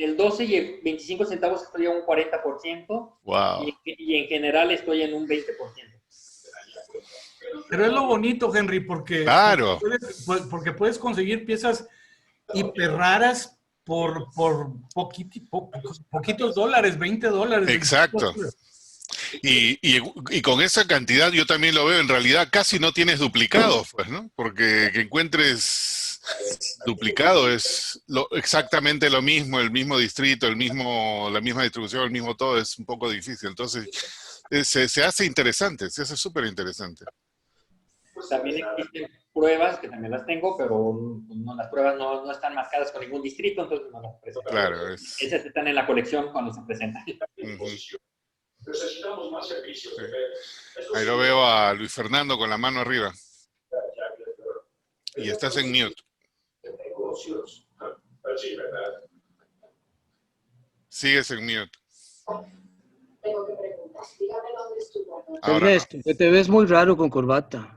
el 12 y el 25 centavos estoy a un 40%. Wow. Y en general estoy en un 20%. Pero es lo bonito, Henry, porque, claro, porque puedes conseguir piezas hiper raras por poquitos dólares, $20. Exacto. Y con esa cantidad yo también lo veo, en realidad casi no tienes duplicados, pues, ¿no? Porque que encuentres duplicado es exactamente lo mismo, el mismo distrito, la misma distribución, el mismo todo, es un poco difícil. Entonces, se hace interesante, se hace súper interesante. También existen pruebas, que también las tengo, pero las pruebas no están marcadas con ningún distrito, entonces no las presento. Claro. Esas están en la colección cuando se presentan. Necesitamos más servicios. Sí. Ahí lo veo a Luis Fernando con la mano arriba. Y estás en mute. Sigues en mute. Tengo que preguntar. Dígame dónde estuvo. Ernesto, que te ves muy raro con corbata.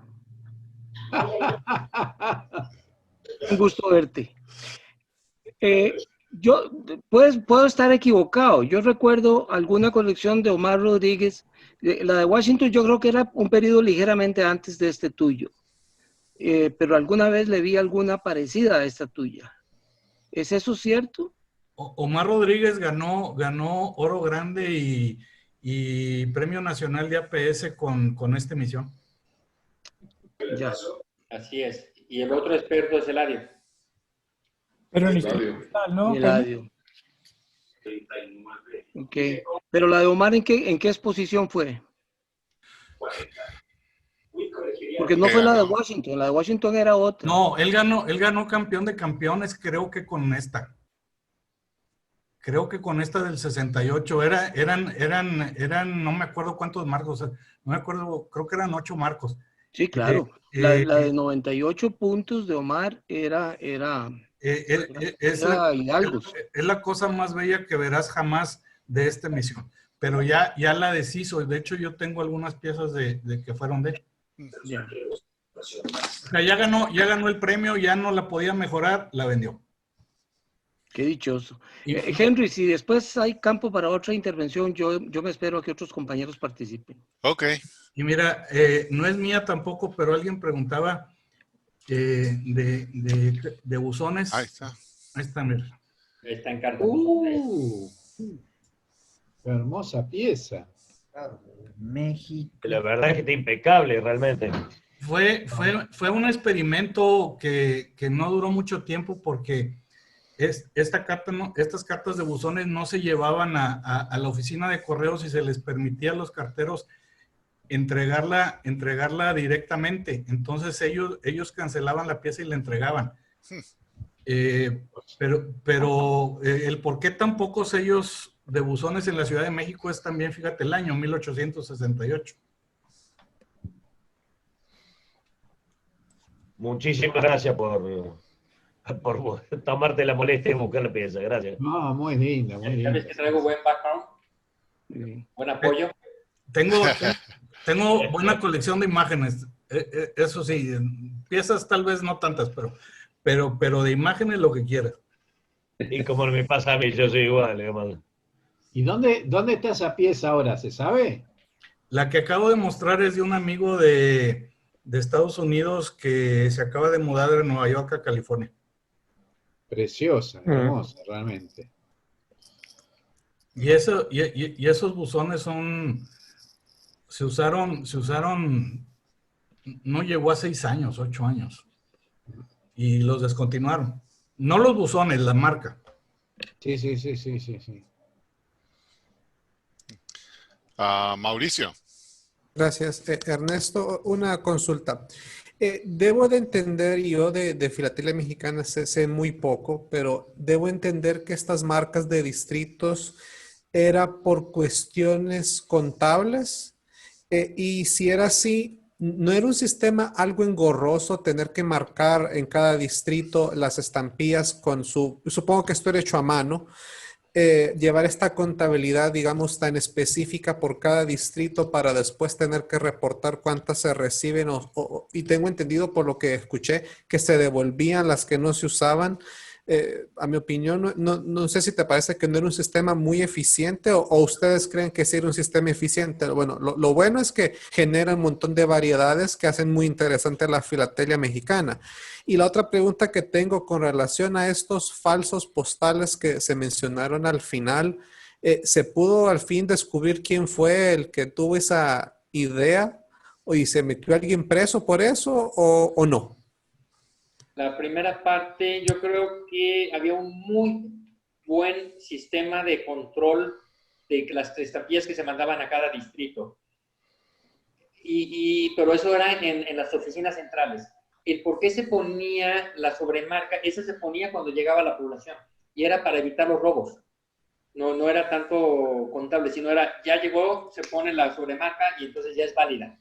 Un gusto verte. Yo puedo estar equivocado. Yo recuerdo alguna colección de Omar Rodríguez. La de Washington yo creo que era un periodo ligeramente antes de este tuyo. Pero alguna vez le vi alguna parecida a esta tuya. ¿Es eso cierto? Omar Rodríguez ganó Oro Grande y Premio Nacional de APS con esta emisión. Ya. Así es. Y el otro experto es Eladio. Pero en ¿no? Eladio. Ok. Pero la de Omar, ¿en qué exposición fue? Porque no fue la de Washington. La de Washington era otra. No, él ganó campeón de campeones, creo que con esta. Creo que con esta del 68 eran no me acuerdo cuántos marcos, no me acuerdo, creo que eran 8 marcos. Sí, claro. La de 98 puntos de Omar era Hidalgos. Es la cosa más bella que verás jamás de esta emisión. Pero ya la deshizo. De hecho, yo tengo algunas piezas de que fueron de él. Ya. O sea, ya ganó el premio, ya no la podía mejorar, la vendió. Qué dichoso. Y- Henry, si después hay campo para otra intervención, yo me espero a que otros compañeros participen. Ok. Y mira, no es mía tampoco, pero alguien preguntaba de buzones. Ahí está. Ahí está, mira. Ahí está en carta. Qué hermosa pieza. México. La verdad es que está impecable realmente. Fue un experimento que no duró mucho tiempo porque estas cartas de buzones no se llevaban a la oficina de correos y se les permitía a los carteros entregarla directamente. Entonces ellos cancelaban la pieza y la entregaban. Pero el por qué tan pocos sellos de buzones en la Ciudad de México es también, fíjate, el año 1868. Muchísimas gracias por tomarte la molestia de buscar la pieza. Gracias. No, muy linda, muy linda. ¿Sabes que traigo buen background? Buen apoyo. Tengo buena colección de imágenes. Eso sí, piezas tal vez no tantas, pero de imágenes lo que quieras. Y como me pasa a mí, yo soy igual, hermano. ¿Y dónde está esa pieza ahora? ¿Se sabe? La que acabo de mostrar es de un amigo de Estados Unidos que se acaba de mudar de Nueva York a California. Preciosa, hermosa, realmente. Y esos buzones se usaron, no llegó a 6 años, 8 años. Y los descontinuaron. No los buzones, la marca. Sí. Mauricio. Gracias. Ernesto, una consulta. Debo de entender, yo de filatelia mexicana sé muy poco, pero debo entender que estas marcas de distritos era por cuestiones contables, y si era así, ¿no era un sistema algo engorroso tener que marcar en cada distrito las estampillas con supongo que esto era hecho a mano, llevar esta contabilidad, digamos, tan específica por cada distrito para después tener que reportar cuántas se reciben y tengo entendido por lo que escuché que se devolvían las que no se usaban? A mi opinión, no sé si te parece que no era un sistema muy eficiente o ustedes creen que sí era un sistema eficiente. Bueno, lo bueno es que genera un montón de variedades que hacen muy interesante la filatelia mexicana. Y la otra pregunta que tengo con relación a estos falsos postales que se mencionaron al final, ¿se pudo al fin descubrir quién fue el que tuvo esa idea y se metió alguien preso por eso o no? La primera parte, yo creo que había un muy buen sistema de control de las estampillas que se mandaban a cada distrito. Pero eso era en las oficinas centrales. El por qué se ponía la sobremarca, esa se ponía cuando llegaba la población. Y era para evitar los robos. No era tanto contable, sino era, ya llegó, se pone la sobremarca y entonces ya es válida.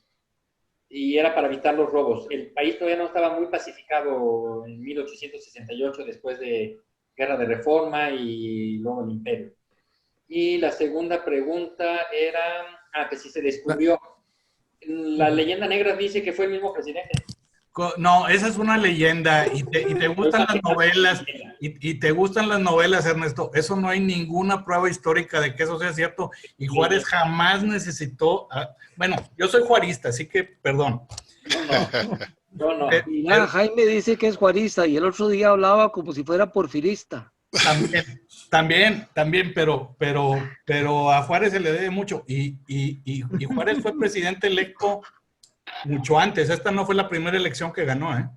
Y era para evitar los robos. El país todavía no estaba muy pacificado en 1868, después de Guerra de Reforma y luego el Imperio. Y la segunda pregunta era, que si se descubrió. La leyenda negra dice que fue el mismo presidente. No, esa es una leyenda y te gustan las novelas y te gustan las novelas, Ernesto. Eso no hay ninguna prueba histórica de que eso sea cierto y Juárez jamás necesitó. Bueno, yo soy juarista, así que perdón. No. Jaime dice que es juarista y el otro día hablaba como si fuera porfirista. También, pero a Juárez se le debe mucho y Juárez fue presidente electo mucho antes. Esta no fue la primera elección que ganó, ¿eh?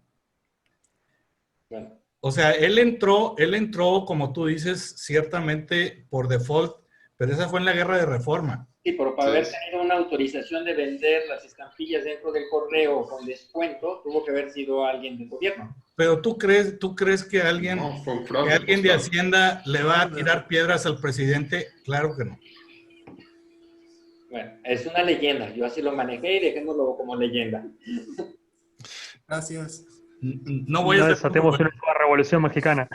Bueno. O sea, él entró, como tú dices, ciertamente por default, pero esa fue en la Guerra de Reforma. Sí, pero para haber tenido una autorización de vender las estampillas dentro del correo con descuento, tuvo que haber sido alguien del gobierno. Pero ¿tú crees que alguien de Hacienda le va a tirar piedras al presidente? Claro que no. Bueno, es una leyenda. Yo así lo manejé y dejémoslo como leyenda. Gracias. No desatemos una nueva revolución mexicana.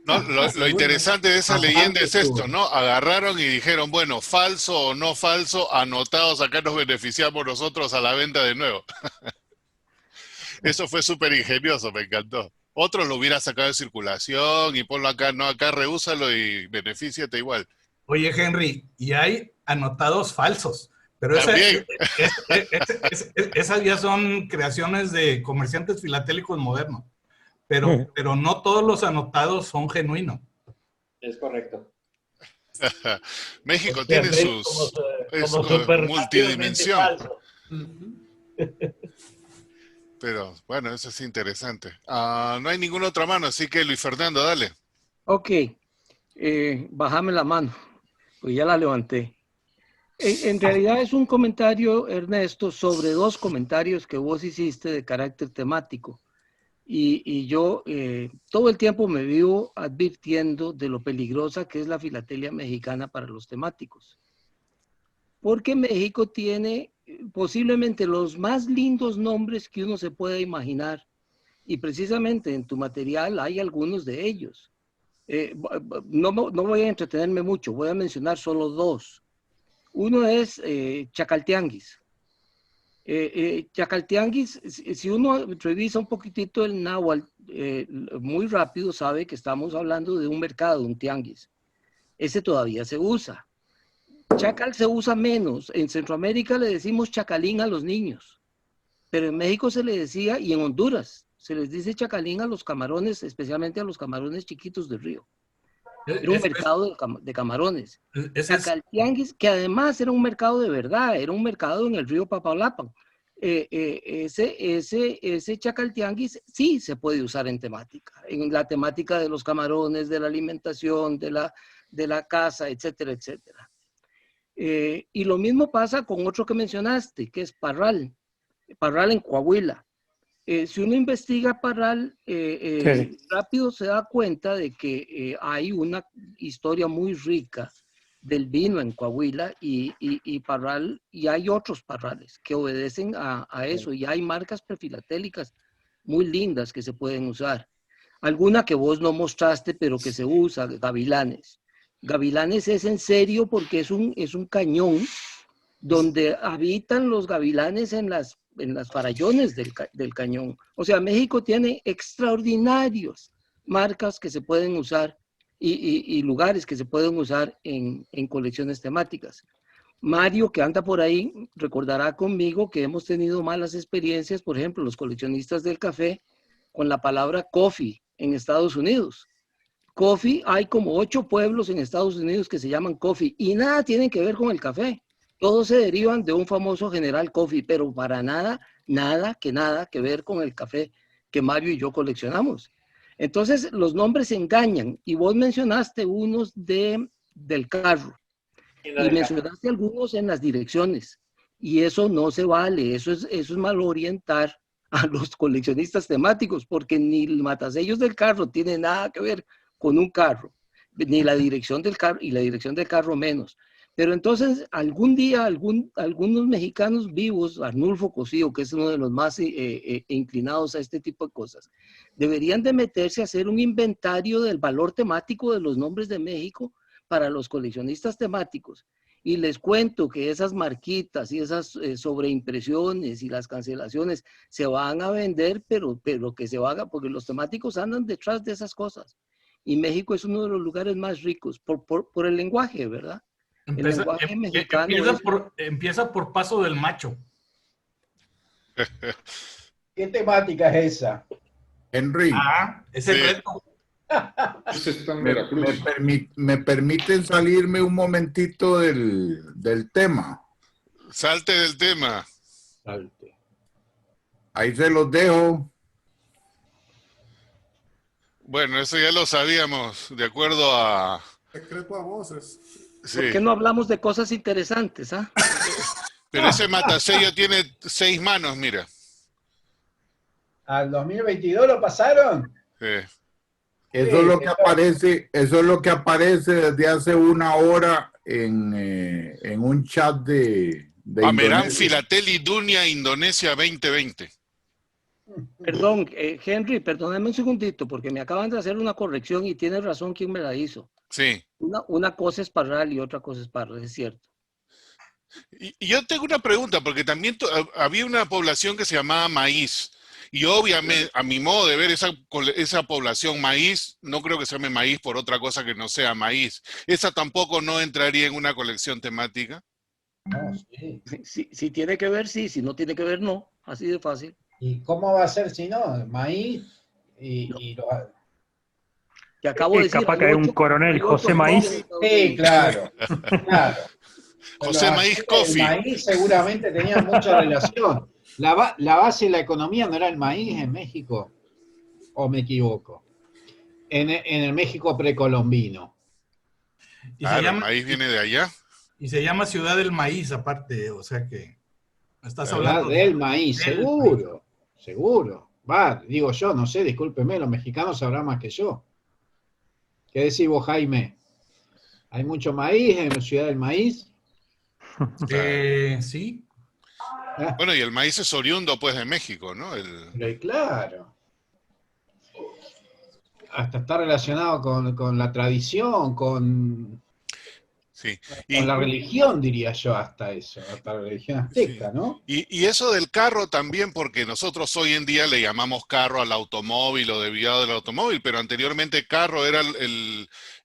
No, lo interesante de esa leyenda es esto, ¿no? Agarraron y dijeron, bueno, falso o no falso, anotados, acá nos beneficiamos nosotros a la venta de nuevo. Eso fue súper ingenioso, me encantó. Otro lo hubiera sacado de circulación y ponlo acá, no, acá reúsalo y benefíciate igual. Oye, Henry, y hay anotados falsos, pero esas ya son creaciones de comerciantes filatélicos modernos, pero no todos los anotados son genuinos. Es correcto. México O sea, tiene sus multidimensión. falso. Pero bueno, eso es interesante. No hay ninguna otra mano, así que Luis Fernando, dale. Ok, bájame la mano, pues ya la levanté. En realidad es un comentario, Ernesto, sobre dos comentarios que vos hiciste de carácter temático. Y yo todo el tiempo me vivo advirtiendo de lo peligrosa que es la filatelia mexicana para los temáticos. Porque México tiene posiblemente los más lindos nombres que uno se pueda imaginar. Y precisamente en tu material hay algunos de ellos. No voy a entretenerme mucho, voy a mencionar solo dos. Uno es Chacaltianguis. Chacaltianguis, si uno revisa un poquitito el náhuatl muy rápido, sabe que estamos hablando de un mercado, un tianguis. Ese todavía se usa. Chacal se usa menos. En Centroamérica le decimos chacalín a los niños, pero en México se le decía, y en Honduras, se les dice chacalín a los camarones, especialmente a los camarones chiquitos del río. Era un mercado de camarones. Chacaltianguis, que además era un mercado de verdad, era un mercado en el río Papalapan. Ese Chacaltianguis sí se puede usar en temática, en la temática de los camarones, de la alimentación, de la caza, etcétera, etcétera. Y lo mismo pasa con otro que mencionaste, que es Parral en Coahuila. Si uno investiga Parral, rápido se da cuenta de que hay una historia muy rica del vino en Coahuila y Parral, y hay otros Parrales que obedecen a eso, y hay marcas prefilatélicas muy lindas que se pueden usar. Alguna que vos no mostraste, pero que se usa, Gavilanes. Gavilanes es en serio porque es un cañón donde habitan los gavilanes en las farallones del cañón. O sea, México tiene extraordinarias marcas que se pueden usar y lugares que se pueden usar en colecciones temáticas. Mario, que anda por ahí, recordará conmigo que hemos tenido malas experiencias, por ejemplo, los coleccionistas del café, con la palabra coffee en Estados Unidos. Coffee, hay como 8 pueblos en Estados Unidos que se llaman coffee y nada tienen que ver con el café. Todos se derivan de un famoso General Coffee, pero para nada que ver con el café que Mario y yo coleccionamos. Entonces, los nombres engañan. Y vos mencionaste unos del carro. Y mencionaste algunos en las direcciones. Y eso no se vale. Eso es mal orientar a los coleccionistas temáticos, porque ni el matasellos del carro tiene nada que ver con un carro, ni la dirección del carro, y la dirección del carro menos. Pero entonces, algún día, algunos mexicanos vivos, Arnulfo Cosío, que es uno de los más inclinados a este tipo de cosas, deberían de meterse a hacer un inventario del valor temático de los nombres de México para los coleccionistas temáticos. Y les cuento que esas marquitas y esas sobreimpresiones y las cancelaciones se van a vender, pero que se haga, porque los temáticos andan detrás de esas cosas. Y México es uno de los lugares más ricos por el lenguaje, ¿verdad? El lenguaje mexicano empieza por Paso del Macho. ¿Qué temática es esa? Henry. Es el reto. Ese está en Veracruz. ¿Me permiten salirme un momentito del tema? Salte del tema. Salte. Ahí se los dejo. Bueno, eso ya lo sabíamos, de acuerdo a... Secreto a voces. Sí. ¿Por qué no hablamos de cosas interesantes? Pero ese matasello tiene 6 manos, mira. ¿Al 2022 lo pasaron? Sí. Eso es lo que aparece desde hace una hora en un chat de Amerán Indonesia. Filateli Dunia Indonesia 2020. Perdón, Henry, perdóname un segundito, porque me acaban de hacer una corrección y tienes razón quien me la hizo. Sí. Una cosa es Parral y otra cosa es Parral, es cierto. Y yo tengo una pregunta, porque también había una población que se llamaba Maíz. Y obviamente, a mi modo de ver, esa población maíz, no creo que se llame maíz por otra cosa que no sea maíz. Esa tampoco no entraría en una colección temática. No, sí. Si tiene que ver, sí. Si no tiene que ver, no. Así de fácil. ¿Y cómo va a ser si no? Maíz y los... Que acabo de decir. Capaz que hay un coronel, José Maíz. Sí, claro, claro. José Maíz El Coffee. maíz seguramente tenía mucha relación. La base de la economía no era el maíz en México, ¿o me equivoco? En el México precolombino. Y Claro, se llama, el maíz viene de allá. y se llama Ciudad del Maíz, aparte, o sea que estás Ciudad hablando del maíz, del seguro, seguro. Va, digo yo, no sé, discúlpeme, los mexicanos sabrán más que yo. ¿Qué decís vos, Jaime? ¿Hay mucho maíz en la Ciudad del Maíz? Sí. Bueno, y el maíz es oriundo, pues, de México, ¿no? Pero claro. Hasta está relacionado con la tradición, con Sí. la religión, diría yo, hasta eso, hasta la religión azteca, Sí. ¿no? Y eso del carro también, porque nosotros hoy en día le llamamos carro al automóvil o desviado del automóvil, pero anteriormente carro era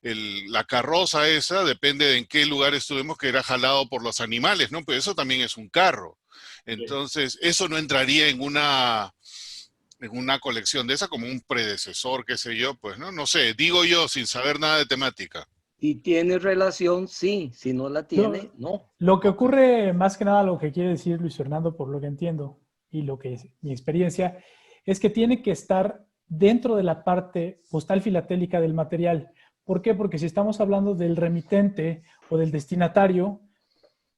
la carroza esa, depende de en qué lugar estuvimos, que era jalado por los animales, ¿no? Pues eso también es un carro. Entonces, eso no entraría en una colección de esa como un predecesor, qué sé yo, pues, ¿no? No sé, digo yo sin saber nada de temática. Si tiene relación, sí. Si no la tiene, no. Lo que ocurre, más que nada, lo que quiere decir Luis Fernando, por lo que entiendo, y lo que es mi experiencia, es que tiene que estar dentro de la parte postal filatélica del material. ¿Por qué? Porque si estamos hablando del remitente o del destinatario,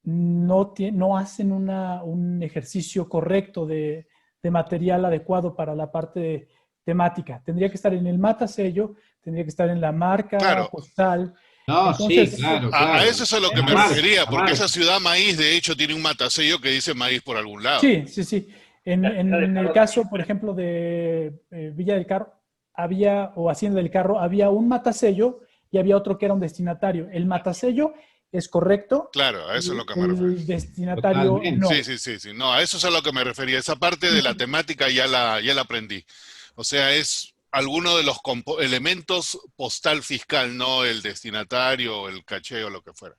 no hacen un ejercicio correcto de material adecuado para la parte temática. Tendría que estar en el matasello, tendría que estar en la marca postal. No, Entonces, sí, claro, A eso es a lo que me Marca, refería, porque marca. esa ciudad maíz, de hecho, tiene un matasello que dice maíz por algún lado. Sí, sí, sí. En el caso, por ejemplo, de Villa del Carro, o Hacienda del Carro, había un matasello y había otro que era un destinatario. El matasello es correcto. Claro, a eso es lo que me refería. El destinatario no. Sí. No, a eso es a lo que me refería. Esa parte de la temática ya la aprendí. O sea, es alguno de los elementos postal fiscal, no el destinatario, el caché o lo que fuera.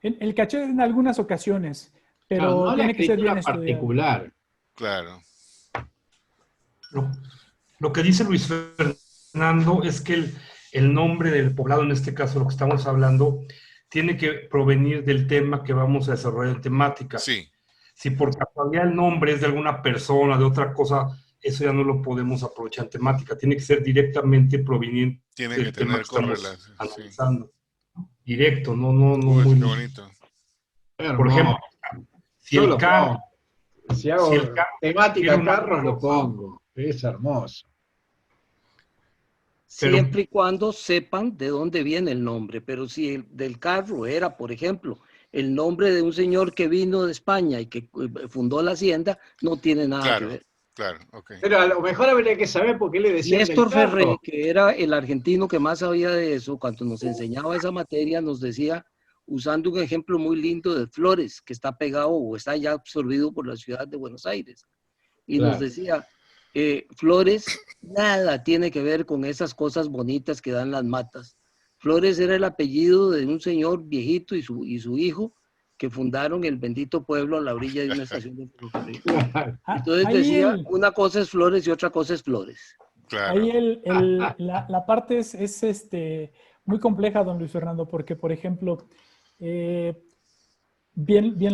El caché en algunas ocasiones, pero Claro, no tiene la que ser bien escritura estudiado. particular. Claro. Lo que dice Luis Fernando es que el nombre del poblado, en este caso lo que estamos hablando, tiene que provenir del tema que vamos a desarrollar en temática. Sí. Si por casualidad el nombre es de alguna persona, de otra cosa, eso ya no lo podemos aprovechar en temática. Tiene que ser directamente proveniente Tiene del que tema tener que estamos correlación. analizando. Directo, no Uy, muy... qué bonito. Por ejemplo, si Yo el lo carro... pongo. Si hago si el carro temática tiene una- carros, lo pongo. Es hermoso. Pero- Siempre y cuando sepan de dónde viene el nombre. Pero si el del carro era, por ejemplo, el nombre de un señor que vino de España y que fundó la hacienda, no tiene nada que ver. Claro, ok. Pero a lo mejor habría que saber por qué le decían Néstor del carro. Ferré, que era el argentino que más sabía de eso, cuando nos enseñaba esa materia, nos decía, usando un ejemplo muy lindo de Flores, que está pegado o está ya absorbido por la ciudad de Buenos Aires. Y nos Claro. decía, Flores nada tiene que ver con esas cosas bonitas que dan las matas. Flores era el apellido de un señor viejito y su hijo que fundaron el bendito pueblo a la orilla de una estación de ferrocarril. Entonces Ahí decía, una cosa es Flores y otra cosa es Flores. Ahí la parte es muy compleja, don Luis Fernando, porque, por ejemplo, bien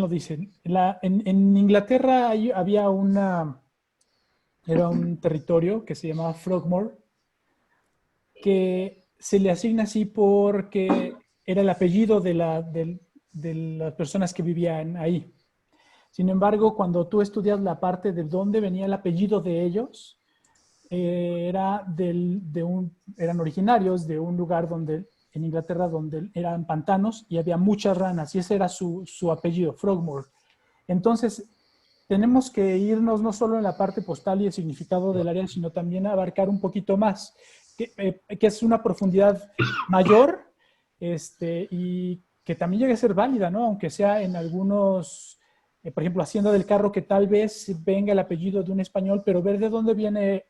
lo dicen. En Inglaterra había era un territorio que se llamaba Frogmore, que se le asigna así porque era el apellido de las personas que vivían ahí. Sin embargo, cuando tú estudias la parte de dónde venía el apellido de ellos, eran originarios de un lugar en Inglaterra donde eran pantanos y había muchas ranas, y ese era su apellido, Frogmore. Entonces, tenemos que irnos no solo en la parte postal y el significado del área, sino también abarcar un poquito más, que es una profundidad mayor, y que también llegue a ser válida, ¿no? Aunque sea en algunos por ejemplo, Hacienda del Carro, que tal vez venga el apellido de un español, pero ver de dónde viene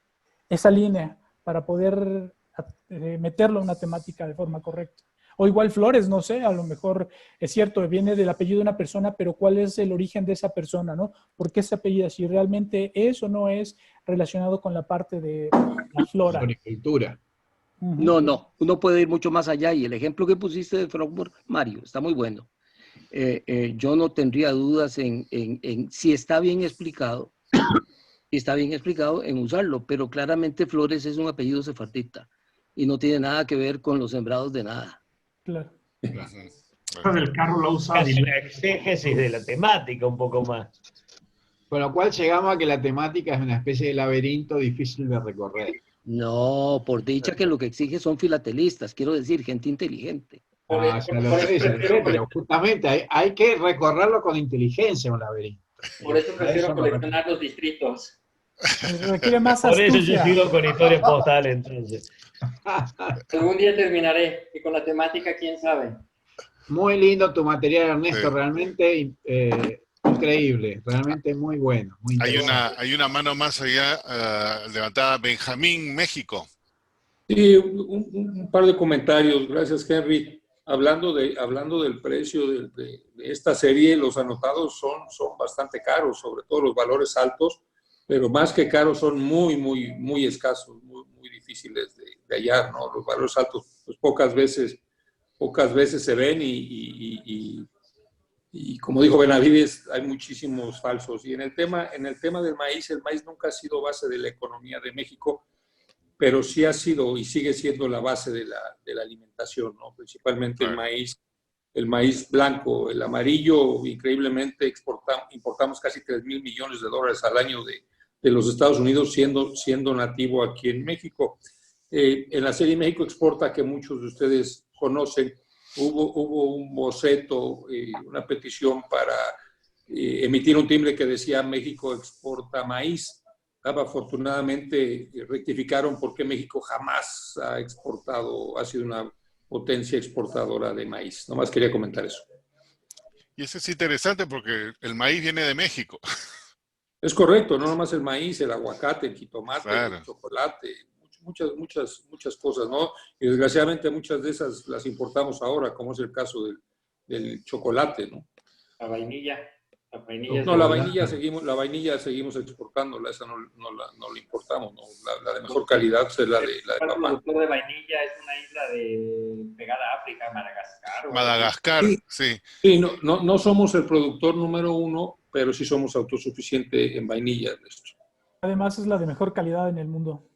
esa línea para poder meterlo en una temática de forma correcta. O igual Flores, no sé, a lo mejor es cierto, viene del apellido de una persona, pero ¿cuál es el origen de esa persona, no? ¿Por qué se apellida? Si realmente es o no es relacionado con la parte de la flora. Agricultura. No, no, uno puede ir mucho más allá y el ejemplo que pusiste de Frogmore, Mario, está muy bueno. Yo no tendría dudas en si está bien explicado, en usarlo, pero claramente Flores es un apellido sefardita y no tiene nada que ver con los sembrados de nada. Claro. Del Carro la usa. Casi una exégesis de la temática un poco más. Con lo cual llegamos a que la temática es una especie de laberinto difícil de recorrer. No, por dicha que lo que exige son filatelistas, quiero decir, gente inteligente. Ah, pero justamente hay que recorrerlo con inteligencia un laberinto. Por eso prefiero coleccionar los distritos. Requiere más Por eso astucia. yo sigo con historias postales, entonces. Algún día terminaré, y con la temática, quién sabe. Muy lindo tu material, Ernesto, realmente increíble, realmente muy bueno. Muy Hay una mano más allá levantada, Benjamín, México. Sí, un par de comentarios, gracias Henry. Hablando del precio de esta serie, los anotados son bastante caros, sobre todo los valores altos, pero más que caros son muy escasos, muy difíciles de hallar, ¿no? Los valores altos pues pocas veces se ven y como dijo Benavides, hay muchísimos falsos. Y en el tema del maíz, el maíz nunca ha sido base de la economía de México, pero sí ha sido y sigue siendo la base de la alimentación, ¿no? Principalmente el maíz blanco, el amarillo, increíblemente importamos casi 3,000 millones de dólares al año de los Estados Unidos, siendo nativo aquí en México. En la serie México Exporta, que muchos de ustedes conocen, hubo un boceto, una petición para emitir un timbre que decía México exporta maíz. Afortunadamente rectificaron porque México jamás ha sido una potencia exportadora de maíz. Nomás quería comentar eso. Y eso es interesante porque el maíz viene de México. Es correcto, no nomás el maíz, el aguacate, el jitomate, claro, el chocolate, muchas cosas, ¿no? Y desgraciadamente muchas de esas las importamos ahora, como es el caso del chocolate, ¿no? La vainilla. La vainilla seguimos exportándola, esa no la importamos, ¿no? La de mejor calidad es la de papá. El productor de vainilla es una isla pegada a África, Madagascar. Madagascar, sí. Sí, no somos el productor número uno, pero sí somos autosuficientes en vainilla. Además es la de mejor calidad en el mundo.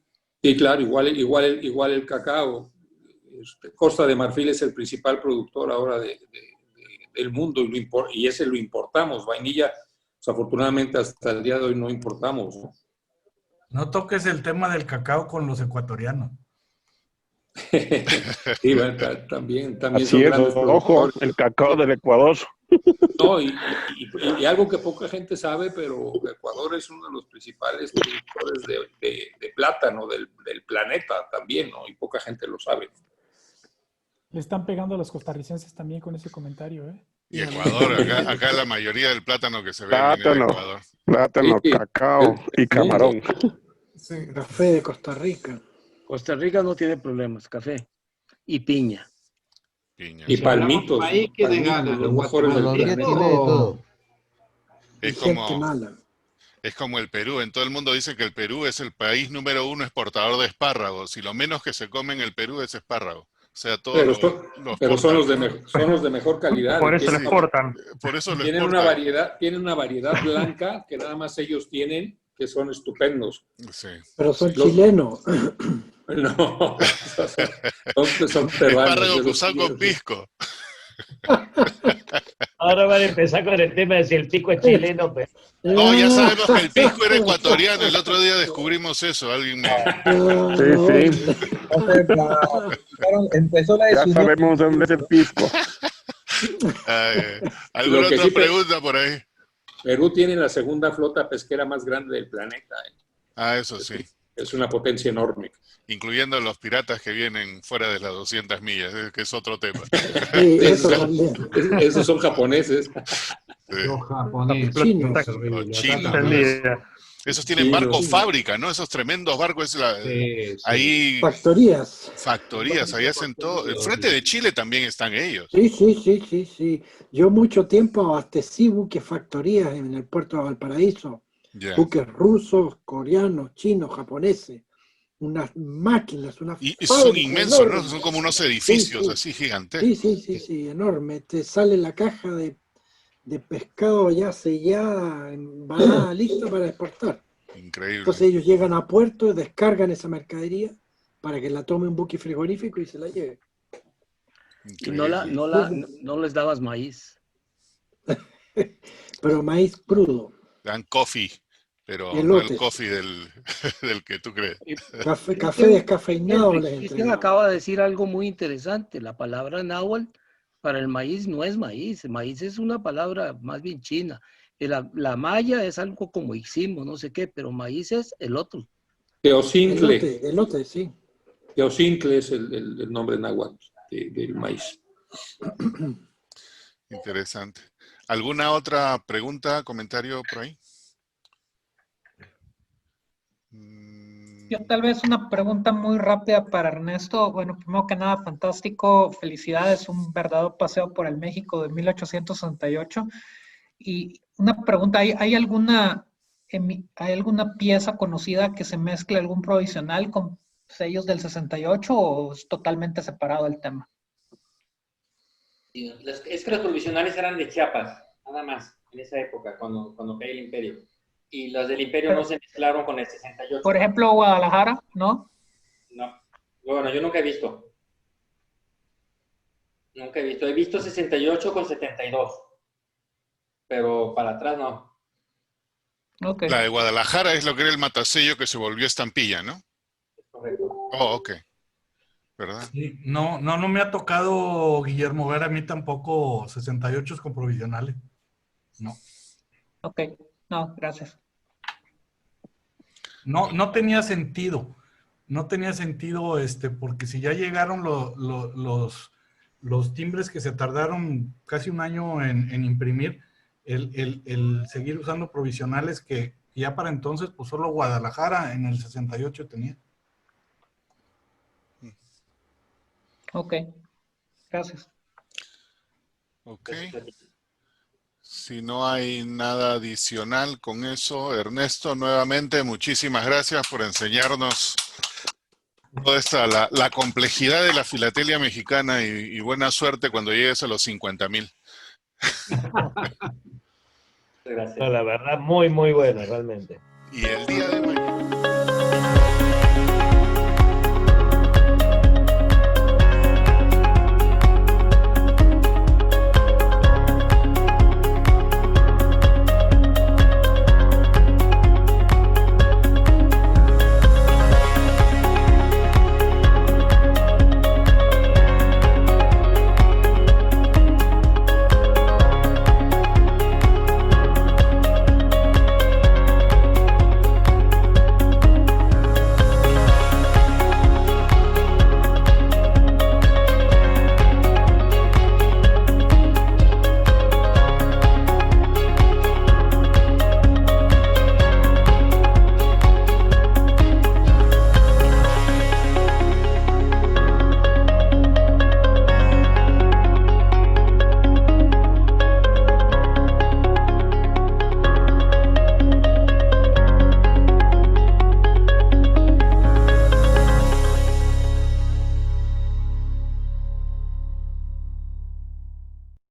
Sí, claro, igual el cacao. Costa de Marfil es el principal productor ahora del mundo y ese lo importamos. Vainilla, desafortunadamente hasta el día de hoy no importamos, ¿no? No toques el tema del cacao con los ecuatorianos. Sí, también así son es, grandes ojo, el cacao del Ecuador. No, y algo que poca gente sabe, pero Ecuador es uno de los principales productores de plátano del planeta también, ¿no? Y poca gente lo sabe. Le están pegando a los costarricenses también con ese comentario, ¿eh? Y Ecuador, acá la mayoría del plátano que se ve viene de Ecuador. Plátano, cacao y camarón. Sí, café de Costa Rica. Costa Rica no tiene problemas, café y piña. Y palmitos. Ahí que le ganan los mejores del planeta. Es como el Perú. En todo el mundo dice que el Perú es el país número 1 exportador de espárragos y lo menos que se come en el Perú es espárrago. O sea, todos pero son los de mejor calidad. Por eso lo exportan. Por eso lo tienen exportan. Tienen una variedad blanca que nada más ellos tienen, que son estupendos. Sí. Pero son chilenos. No, son peruanos. Espárrago cruzado con pisco. Ahora van a empezar con el tema de si el pisco es chileno. Pero... No, ya sabemos que el pisco era ecuatoriano. El otro día descubrimos eso. Alguien me... Sí. Empezó la ya sabemos dónde es el pisco. ¿Alguna otra pregunta por ahí? Perú tiene la segunda flota pesquera más grande del planeta. Ah, eso sí. Es una potencia enorme. Incluyendo los piratas que vienen fuera de las 200 millas, que es otro tema. Sí, eso también. Esos son japoneses. Los japoneses. Chinos. es horrible. Los Acá chinos, también. Esos tienen Sí, barcos los- fábrica, ¿no? Esos tremendos barcos, Sí, sí. ahí Factorías. factorías, ahí hacen todo. Enfrente de Chile también están ellos. Sí. Yo mucho tiempo abastecí buques factorías en el puerto de Valparaíso. Ya. Buques rusos, coreanos, chinos, japoneses. Unas máquinas, unas Y son fábricas inmensos, ¿no? enormes. Son como unos edificios Sí. así gigantes. Sí, enorme. Te sale la caja de pescado ya sellada, embalada, lista para exportar. Increíble. Entonces ellos llegan a puerto y descargan esa mercadería para que la tome un buque frigorífico y se la lleve. Y no les dabas maíz. Pero maíz crudo. Dan coffee, pero no Elotes. el coffee del que tú crees. Café descafeinado les Cristian entregan. acaba de decir algo muy interesante. La palabra náhuatl para el maíz no es maíz. El maíz es una palabra más bien china. La maya es algo como iximo, no sé qué, pero maíz es el otro. Teocintle. Elote, sí. Teocintle es el nombre náhuatl del maíz. Interesante. ¿Alguna otra pregunta, comentario por ahí? Yo tal vez una pregunta muy rápida para Ernesto. Bueno, primero que nada, fantástico. Felicidades, un verdadero paseo por el México de 1868. Y una pregunta, ¿hay alguna pieza conocida que se mezcle algún provisional con sellos del 68 o es totalmente separado el tema? Es que los provisionales eran de Chiapas, nada más, en esa época, cuando cae el imperio. Y los del imperio no se mezclaron con el 68. Por ejemplo, Guadalajara, ¿no? No. Bueno, yo nunca he visto. Nunca he visto. He visto 68 con 72. Pero para atrás no. Okay. La de Guadalajara es lo que era el matasello que se volvió estampilla, ¿no? Correcto. Oh, ok. ¿Verdad? Sí, no me ha tocado, Guillermo, ver a mí tampoco 68 con provisionales. No. Ok, no, gracias. No tenía sentido. No tenía sentido, porque si ya llegaron los timbres que se tardaron casi un año en imprimir, el seguir usando provisionales que ya para entonces, pues solo Guadalajara en el 68 tenía. Ok, gracias. Ok. Si no hay nada adicional con eso, Ernesto, nuevamente muchísimas gracias por enseñarnos toda esta, la complejidad de la filatelia mexicana y buena suerte cuando llegues a los 50,000. No, la verdad, muy, muy buena, realmente. Y el día de mañana.